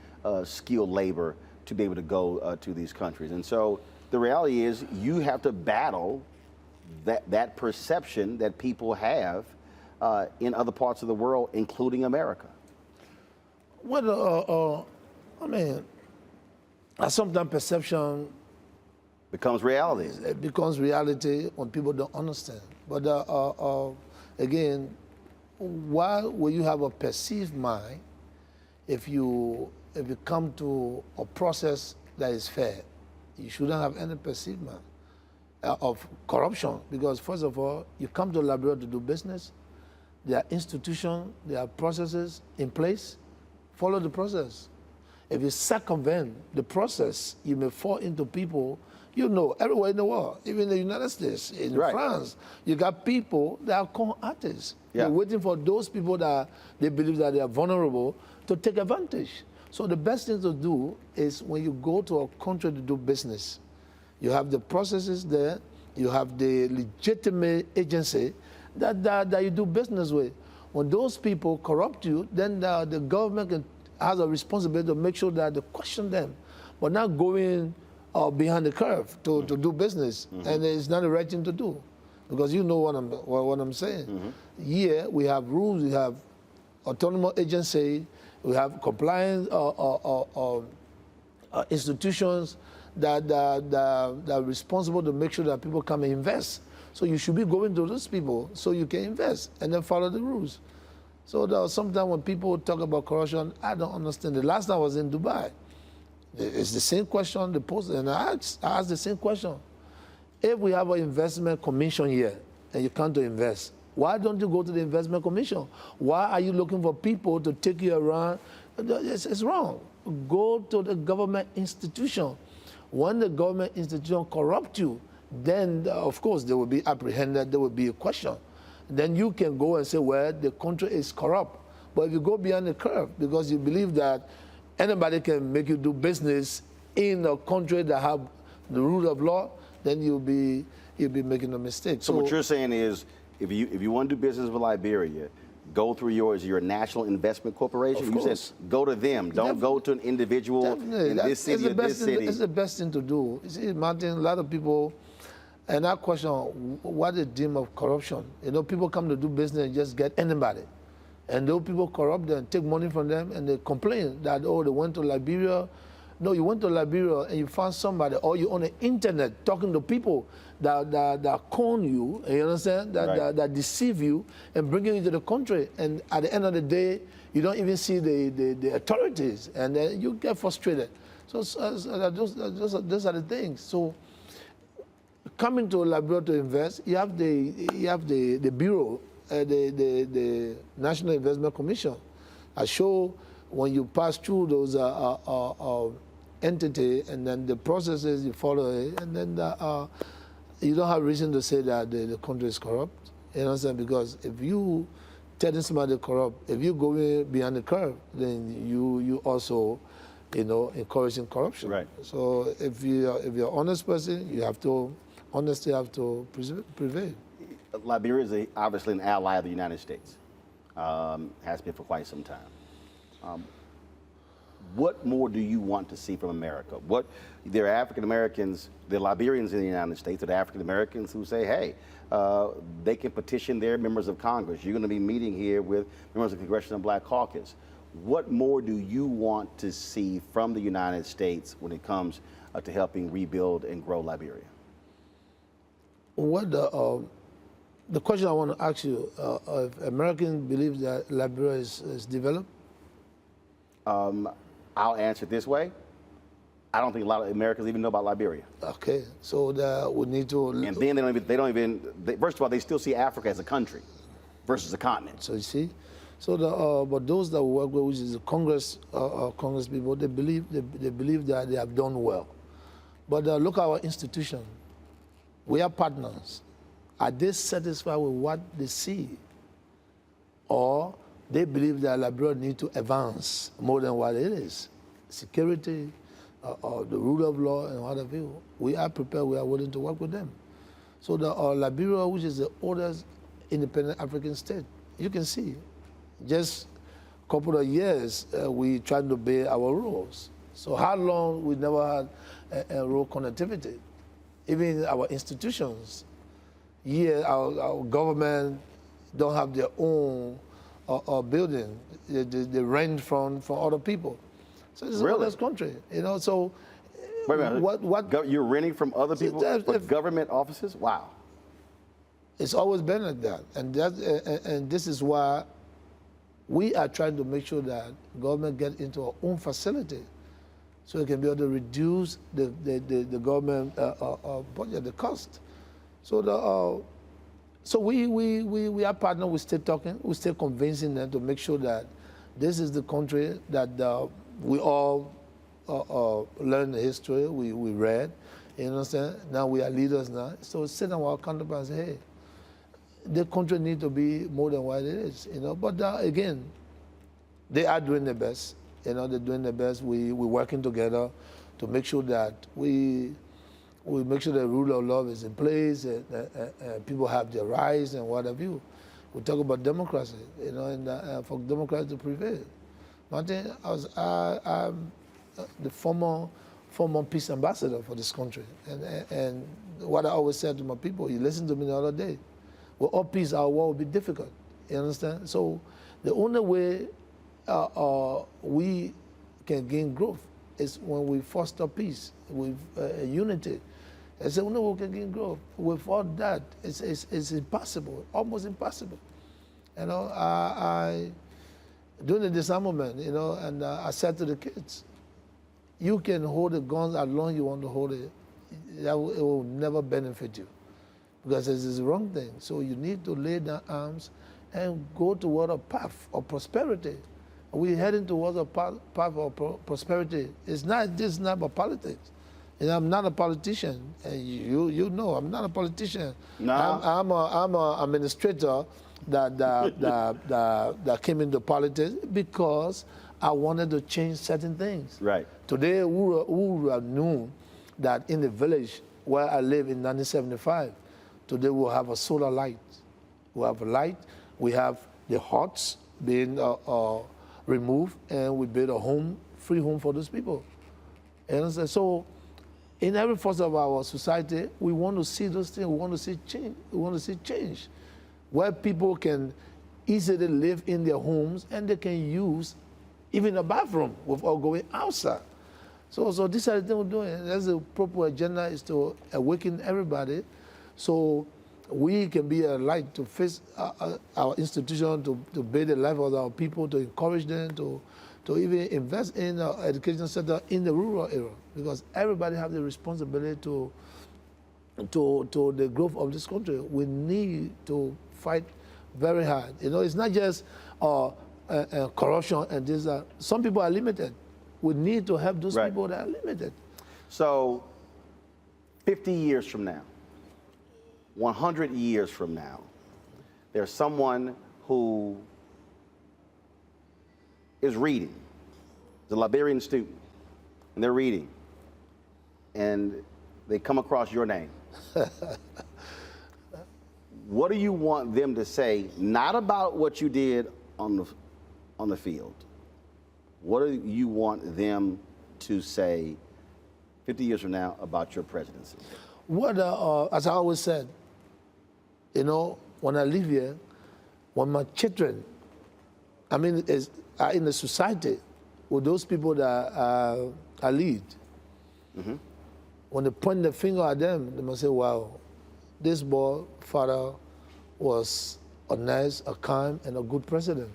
Speaker 5: skilled labor to be able to go to these countries. And so the reality is you have to battle that perception that people have in other parts of the world, including America.
Speaker 6: Well, I mean, sometimes perception
Speaker 5: becomes reality.
Speaker 6: It becomes reality when people don't understand. But again, why will you have a perceived mind if you come to a process that is fair? You shouldn't have any perceived mind of corruption, because first of all, you come to Liberia to do business. There are institutions, there are processes in place. Follow the process. If you circumvent the process, you may fall into people, you know, everywhere in the world, even in the United States, in France, you got people that are con artists. Yeah. They're waiting for those people that they believe that they are vulnerable to take advantage. So the best thing to do is when you go to a country to do business, you have the processes there, you have the legitimate agency that you do business with. When those people corrupt you, then the government has a responsibility to make sure that they question them, but not going behind the curve to do business. And it's not the right thing to do, because you know what I'm saying. Here we have rules, we have autonomous agency, we have compliance institutions that are responsible to make sure that people come and invest. So you should be going to those people so you can invest and then follow the rules. So sometimes when people talk about corruption, I don't understand. The last time I was in Dubai, it's the same question they posed, and I asked the same question. If we have an investment commission here and you come to invest, why don't you go to the investment commission? Why are you looking for people to take you around? It's wrong. Go to the government institution. When the government institution corrupt you, then of course they will be apprehended, there will be a question. Then you can go and say, well, the country is corrupt. But if you go beyond the curve because you believe that anybody can make you do business in a country that have the rule of law, then you'll be making a mistake.
Speaker 5: So what you're saying is, if you want to do business with Liberia, go through your national investment corporation? You said go to them. Don't go to an individual in this city or this city.
Speaker 6: It's the best thing to do. You see, Martin, a lot of people, and that question, what is the deem of corruption? You know, people come to do business and just get anybody. And those people corrupt them, take money from them, and they complain that, oh, they went to Liberia. No, you went to Liberia and you found somebody, or you on the internet talking to people that con you, you understand, that deceive you and bring you into the country. And at the end of the day, you don't even see the authorities, and then you get frustrated. So those are the things. So coming to Liberia to invest, you have the bureau, the National Investment Commission. I show when you pass through those entity, and then the processes you follow it, and then you don't have reason to say that the country is corrupt. You know what I'm saying? Because if you telling somebody corrupt, if you go behind the curve, then you also, you know, encouraging corruption. Right. So if you're an honest person, you have to honesty have to prevail.
Speaker 5: Liberia is obviously an ally of the United States. Has been for quite some time. What more do you want to see from America? There are African Americans, the Liberians in the United States, there are African Americans who say, hey, they can petition their members of Congress. You're going to be meeting here with members of the Congressional Black Caucus. What more do you want to see from the United States when it comes to helping rebuild and grow Liberia?
Speaker 6: What the question I want to ask you, if Americans believe that Liberia is developed?
Speaker 5: I'll answer it this way. I don't think a lot of Americans even know about Liberia.
Speaker 6: Okay, so we need to.
Speaker 5: And then they don't even. First of all, they still see Africa as a country versus a continent.
Speaker 6: So you see, so but those that we work with, which is the Congress people, they believe that they have done well. But look at our institution. We are partners. Are they satisfied with what they see, or they believe that Liberia needs to advance more than what it is? Security, or the rule of law, and what have you. We are prepared, we are willing to work with them. So the Liberia, which is the oldest independent African state, you can see, just a couple of years, we tried to obey our rules. So how long we never had a rural connectivity? Even our institutions, our government don't have their own building. They rent from other people. So this is a oldest country, you know. So
Speaker 5: wait a minute. You're renting from other people for government offices? Wow.
Speaker 6: It's always been like that, and this is why we are trying to make sure that government get into our own facility, so it can be able to reduce the government budget, the cost. So we are partners. We stay talking. We stay convincing them to make sure that this is the country that we all learned the history. We read. You understand? Now we are leaders now. So sit down with our counterparts and say, hey, the country needs to be more than what it is. You know. But again, they are doing their best. You know, they're doing their best. We're working together to make sure that we make sure the rule of law is in place, and people have their rights and what have you. We talk about democracy, you know, and for democracy to prevail. Martin, I'm the former peace ambassador for this country, and what I always said to my people, you listened to me the other day, without peace, our war will be difficult. You understand? So the only way we can gain growth is when we foster peace with unity. And so no one can gain growth. Without that, it's impossible, almost impossible. You know, during the disarmament, you know, and I said to the kids, you can hold the guns as long as you want to hold it. It will never benefit you, because it's the wrong thing. So you need to lay down arms and go toward a path of prosperity. We're heading towards a path of prosperity. It's not just not about politics. You know, I'm not a politician, and you know I'm not a politician. No. I'm a administrator that came into politics because I wanted to change certain things. Right. Today, we would have known that in the village where I live in 1975, today we'll have a solar light. We have a light. We have the huts being removed, and we build a home, free home for those people. And so in every facet of our society, we want to see those things, we want to see change. We want to see change, where people can easily live in their homes and they can use even a bathroom without going outside. So these are the things we're doing. That's the proper agenda, is to awaken everybody, so we can be a light to face our institution, to build the life of our people, to encourage them, to even invest in our education sector in the rural area, because everybody has the responsibility to the growth of this country. We need to fight very hard. You know, it's not just corruption and this. Some people are limited. We need to help those people that are limited.
Speaker 5: So 50 years from now, 100 years from now, there's someone who is reading, the Liberian student, and they're reading, and they come across your name. What do you want them to say, not about what you did on the field? What do you want them to say 50 years from now about your presidency?
Speaker 6: What, as I always said, you know, when I live here, when my children, are in the society with those people that I lead, when they point the finger at them, they must say, wow, this boy, father, was a nice, a kind, and a good president.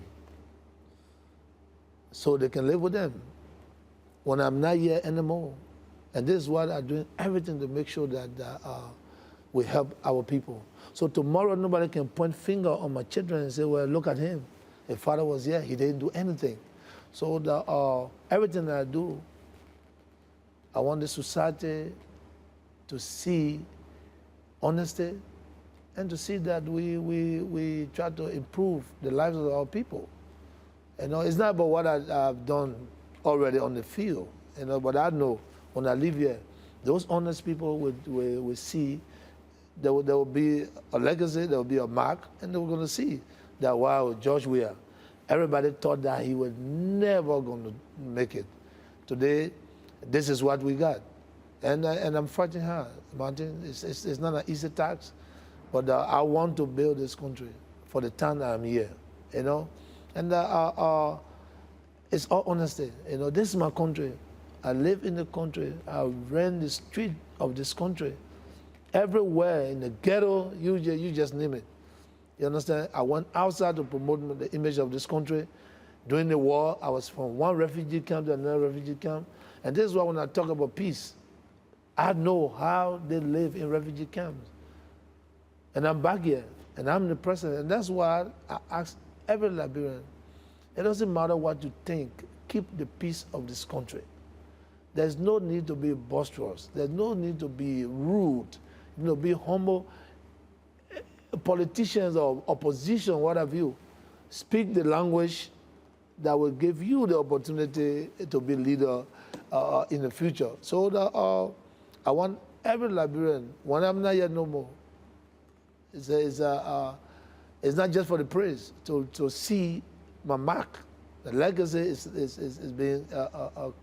Speaker 6: So they can live with them when I'm not here anymore. And this is why I'm doing everything to make sure that we help our people. So tomorrow, nobody can point finger on my children and say, well, look at him. If father was here, he didn't do anything. So everything that I do, I want the society to see honesty and to see that we try to improve the lives of our people. You know, it's not about what I've done already on the field, you know, but I know when I live here, those honest people will see there will be a legacy, there will be a mark, and they're going to see that, wow, George Weah, everybody thought that he was never going to make it. Today, this is what we got. And I'm fighting hard, Martin. It's not an easy task, but I want to build this country for the time I'm here, you know? And it's all honesty. You know, this is my country. I live in the country. I ran the street of this country. Everywhere, in the ghetto, you just name it. You understand? I went outside to promote the image of this country. During the war, I was from one refugee camp to another refugee camp. And this is why when I talk about peace, I know how they live in refugee camps. And I'm back here, and I'm the president. And that's why I ask every Liberian, it doesn't matter what you think, keep the peace of this country. There's no need to be boisterous. There's no need to be rude, you know, be humble. Politicians or opposition, what have you, speak the language that will give you the opportunity to be leader in the future. So I want every Liberian, when I'm not here no more, it's not just for the praise, to see my mark. The legacy is being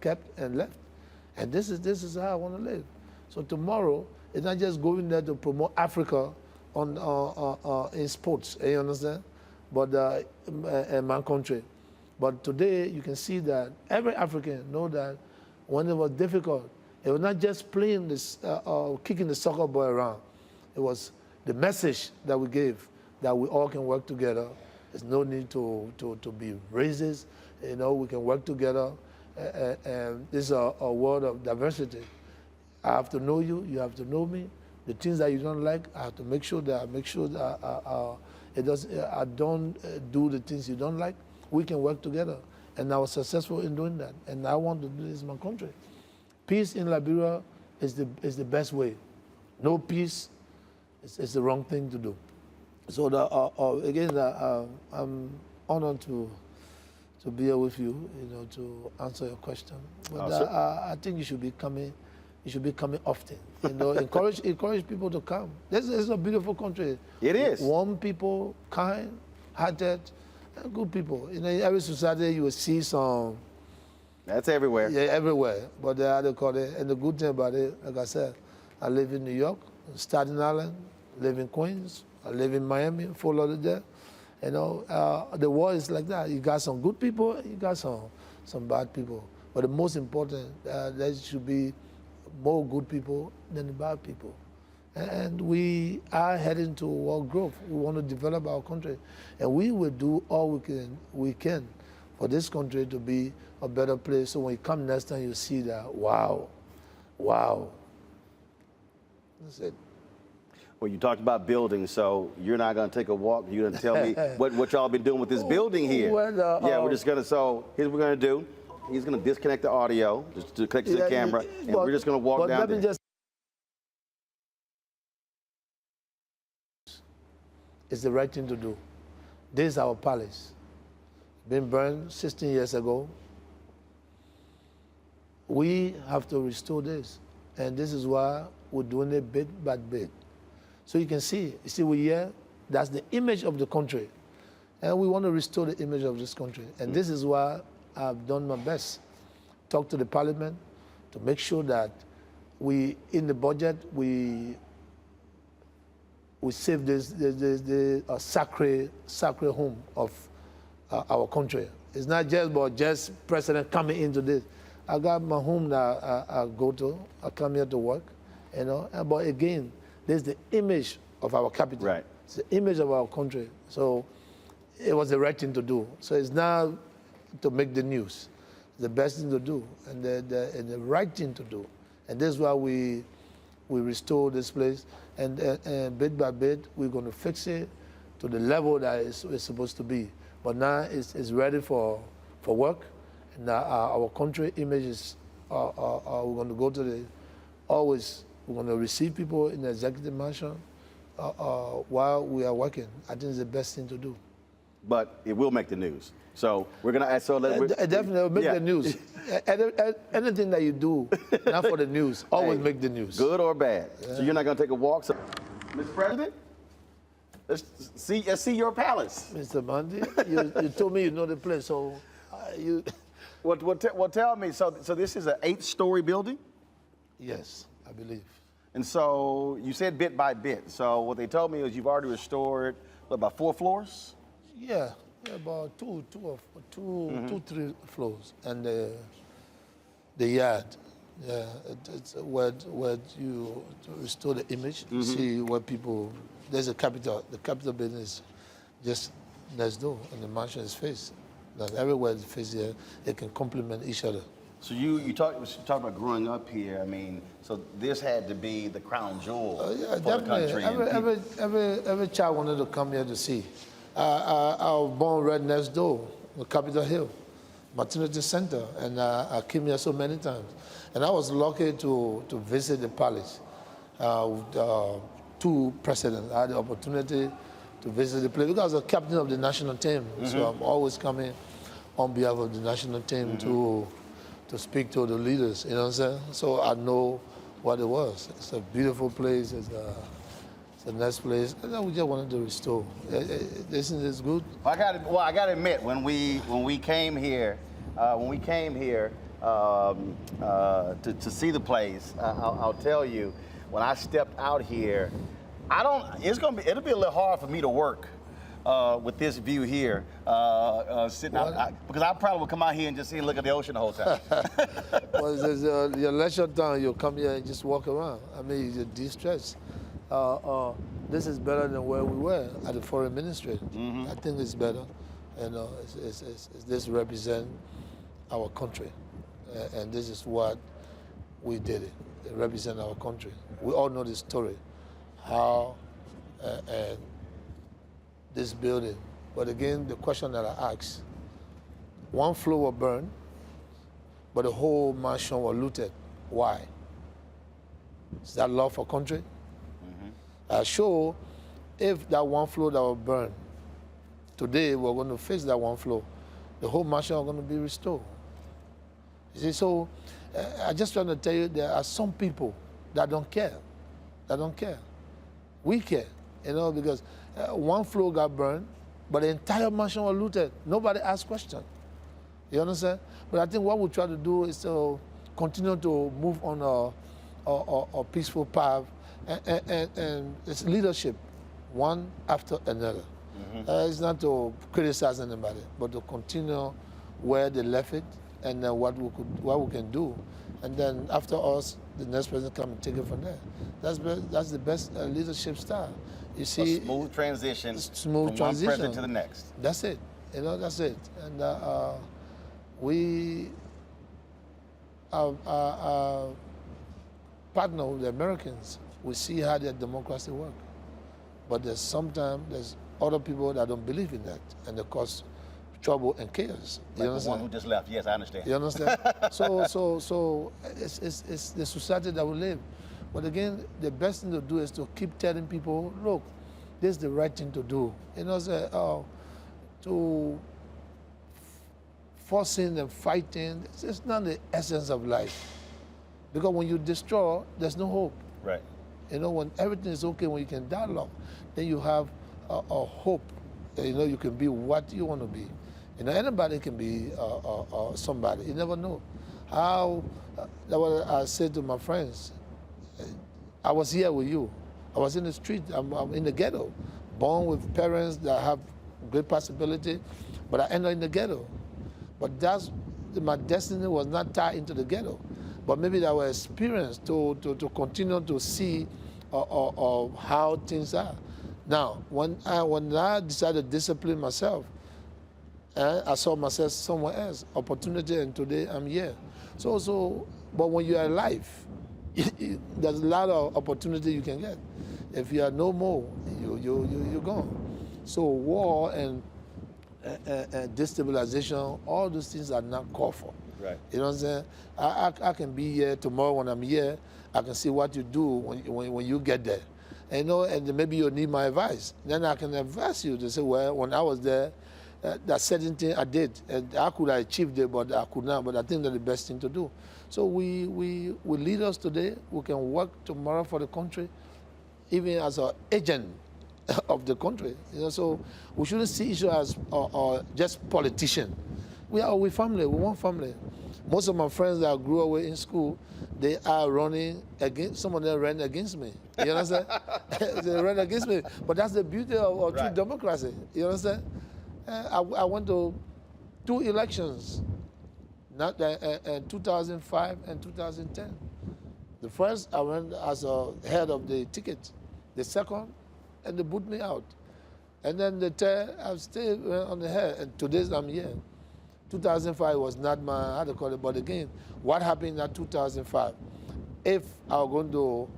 Speaker 6: kept and left. And this is how I want to live. So tomorrow, it's not just going there to promote Africa in sports, you understand? But in my country. But today, you can see that every African know that when it was difficult, it was not just playing this, kicking the soccer ball around. It was the message that we gave, that we all can work together. There's no need to be racist. You know, we can work together. And this is a world of diversity. I have to know you, you have to know me. The things that you don't like, I have to make sure that I don't do the things you don't like. We can work together. And I was successful in doing that. And I want to do this in my country. Peace in Liberia is the best way. No peace is the wrong thing to do. So again, I'm honored to be here with you, you know, to answer your question. But I think you should be coming. You should be coming often. You know, encourage people to come. This is a beautiful country.
Speaker 5: It is.
Speaker 6: Warm people, kind-hearted, Good people. In every society, you will see some.
Speaker 5: That's everywhere.
Speaker 6: Yeah, everywhere. But they call it. And the good thing about it, like I said, I live in New York, Staten Island, live in Queens, I live in Miami, Fort Lauderdale. You know, the world is like that. You got some good people, you got some bad people. But the most important, there should be more good people than the bad people. And we are heading to world growth. We want to develop our country. And we will do all we can for this country to be a better place. So when you come next time, you see that, wow. That's it.
Speaker 5: Well, you talked about buildings, so you're not going to take a walk. You're going to tell me what y'all been doing with this building here.
Speaker 6: Well,
Speaker 5: yeah, we're just going to, so here's what we're going to do. He's going to disconnect the audio, just to connect to the camera, and we're just going to walk down there.
Speaker 6: It's the right thing to do. This is our palace. Been burned 16 years ago. We have to restore this. And this is why we're doing it bit by bit. So you can see, we're here, that's the image of the country. And we want to restore the image of this country. And this is why I've done my best. Talk to the parliament to make sure that in the budget, we save this sacred home of our country. It's not just about just president coming into this. I got my home that I go to. I come here to work, you know. But again, there's the image of our capital.
Speaker 5: Right.
Speaker 6: It's the image of our country. So it was the right thing to do. So it's not to make the news. It's the best thing to do and the right thing to do. And this is why we restore this place. And bit by bit, we're going to fix it to the level that it's supposed to be. But now it's ready for work. And our country image is, we're going to go to we're going to receive people in the executive mansion while we are working. I think it's the best thing to do.
Speaker 5: But it will make the news. So we're going to ask,
Speaker 6: definitely will make the news. Anything that you do, not for the news, always make the news.
Speaker 5: Good or bad. Yeah. So you're not going to take a walk? So, Mr. President, let's see your palace.
Speaker 6: Mr. Bundy, you told me you know the place, so you...
Speaker 5: Well, tell me, so this is an 8-story building?
Speaker 6: Yes, I believe.
Speaker 5: And so you said bit by bit. So what they told me is you've already restored, about 4 floors?
Speaker 6: Yeah, about two, 3 floors. And the yard, yeah, it's where you restore the image, see where people, there's a capital, the capital building is just next door, and the mansion is faced. That everywhere it's faced here, it can complement each other.
Speaker 5: So you talked about growing up here. I mean, so this had to be the crown jewel for the country.
Speaker 6: Every child wanted to come here to see. I was born right next door, on Capitol Hill, Maternity Center, and I came here so many times. And I was lucky to visit the palace with 2 presidents. I had the opportunity to visit the place because I was the captain of the national team. So I'm always coming on behalf of the national team to speak to the leaders, you know what I'm saying? So I know what it was. It's a beautiful place. It's a nice place. And then we just wanted to restore. Isn't this good?
Speaker 5: I got to admit, when we came here, to see the place, I'll tell you, when I stepped out here, it'll be a little hard for me to work with this view here, sitting out, because I probably would come out here and just look at the ocean the whole time.
Speaker 6: Well, your leisure time, you'll come here and just walk around. I mean, you de-stress. This is better than where we were at the foreign ministry. I think it's better. And this represents our country. And this is what we did it. It represents our country. We all know the story, how and this building. But again, the question that I asked, 1 floor was burned, but the whole mansion was looted. Why? Is that love for country? Sure, if that 1 floor that was burned, today we're going to fix that 1 floor, the whole mansion is going to be restored. You see, so I just trying to tell you, there are some people that don't care. That don't care. We care, you know, because 1 floor got burned, But the entire mansion was looted. Nobody asked questions. You understand? But I think what we try to do is to continue to move on a peaceful path, and it's leadership, one after another. It's not to criticize anybody, but to continue where they left it, and then what we can do, and then after us, the next person come and take it from there. That's the best leadership style. You see,
Speaker 9: a smooth transition from one president to the next.
Speaker 6: That's it. You know, that's it. And our partner with the Americans, we see how their democracy works. But there's other people that don't believe in that, and they cause trouble and chaos. You
Speaker 9: Like the one who just left. Yes, I understand.
Speaker 6: You understand? so it's the society that we live. But again, the best thing to do is to keep telling people, look, this is the right thing to do. You know, to forcing and fighting, it's not the essence of life. Because when you destroy, there's no hope.
Speaker 9: Right.
Speaker 6: You know, when everything is okay, when you can dialogue, then you have a hope. You know, you can be what you want to be. You know, anybody can be somebody. You never know. That's what I said to my friends. I was here with you. I was in the street. I'm in the ghetto, born with parents that have great possibility, but I ended up in the ghetto. But my destiny was not tied into the ghetto. But maybe that was experience to continue to see how things are. Now, when I decided to discipline myself, I saw myself somewhere else, opportunity, and today I'm here. But when you're alive, there's a lot of opportunity you can get. If you are no more, you're gone. So war and destabilization, all those things are not called for.
Speaker 9: Right.
Speaker 6: You know what I'm saying? I can be here tomorrow when I'm here. I can see what you do when you get there. And, you know, and maybe you need my advice. Then I can advise you to say, well, when I was there, that certain thing I did, and I could have achieved it, but I could not. But I think that's the best thing to do. So we leaders today, we can work tomorrow for the country, even as an agent of the country. You know, so we shouldn't see each other as just politicians. We family. We want family. Most of my friends that I grew up with in school, they are running against. Some of them ran against me. You understand? They ran against me. But that's the beauty of true democracy. You understand? I went to 2 elections, not in 2005 and 2010. The first, I went as a head of the ticket. The second, and they put me out. And then the third, I still on the head. And today I'm here. 2005 was not my, how to call it, but again, what happened in 2005? If I were going to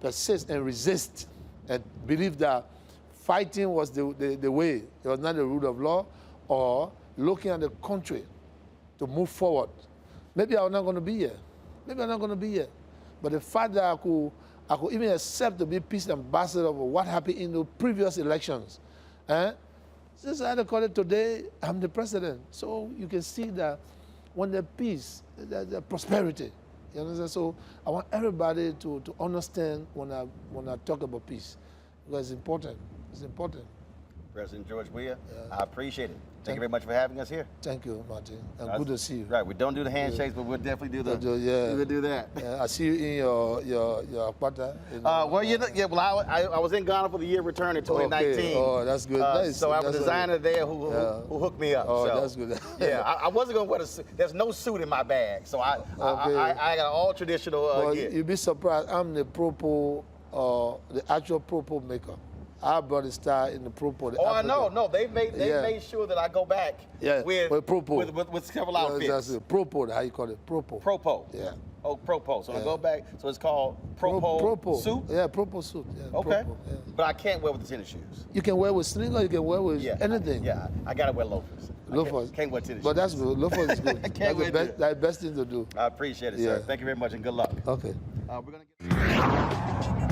Speaker 6: persist and resist and believe that fighting was the way, it was not the rule of law, or looking at the country to move forward, maybe I'm not going to be here. Maybe I'm not going to be here. But the fact that I could even accept to be peace ambassador of what happened in the previous elections, since I had to call it today, I'm the president. So you can see that when there's peace, there's prosperity. You understand? So I want everybody to understand when I talk about peace, because it's important. It's important.
Speaker 9: President George Weah, I appreciate it. Thank you very much for having us here.
Speaker 6: Thank you, Martin. And good to see you.
Speaker 9: Right, we don't do the handshakes, but we'll definitely do we'll do that.
Speaker 6: I see you in your apartment.
Speaker 9: I was in Ghana for the year return in 2019.
Speaker 6: Okay. Oh, that's good. Nice.
Speaker 9: So I have a designer there who hooked me up.
Speaker 6: Oh,
Speaker 9: so,
Speaker 6: that's good.
Speaker 9: I wasn't going to wear a suit. There's no suit in my bag, so I got all traditional gear.
Speaker 6: You'd be surprised. I'm the the actual propos maker. I brought the style in the propos.
Speaker 9: I know. No, they made sure that I go back with several outfits.
Speaker 6: That's it. Propos, how you call it? Propos.
Speaker 9: Propos.
Speaker 6: Yeah.
Speaker 9: Oh, propos. So I go back. So it's called propos suit?
Speaker 6: Yeah, propos suit. Yeah,
Speaker 9: okay.
Speaker 6: Propos, yeah.
Speaker 9: But I can't wear with the tennis shoes.
Speaker 6: You can wear with sneakers, you can wear with anything.
Speaker 9: I got to wear loafers.
Speaker 6: Loafers.
Speaker 9: Can't wear tennis shoes.
Speaker 6: But that's good. Loafers is good. That's the best thing to do.
Speaker 9: I appreciate it, sir. Thank you very much and good luck.
Speaker 6: Okay.
Speaker 9: We're going to get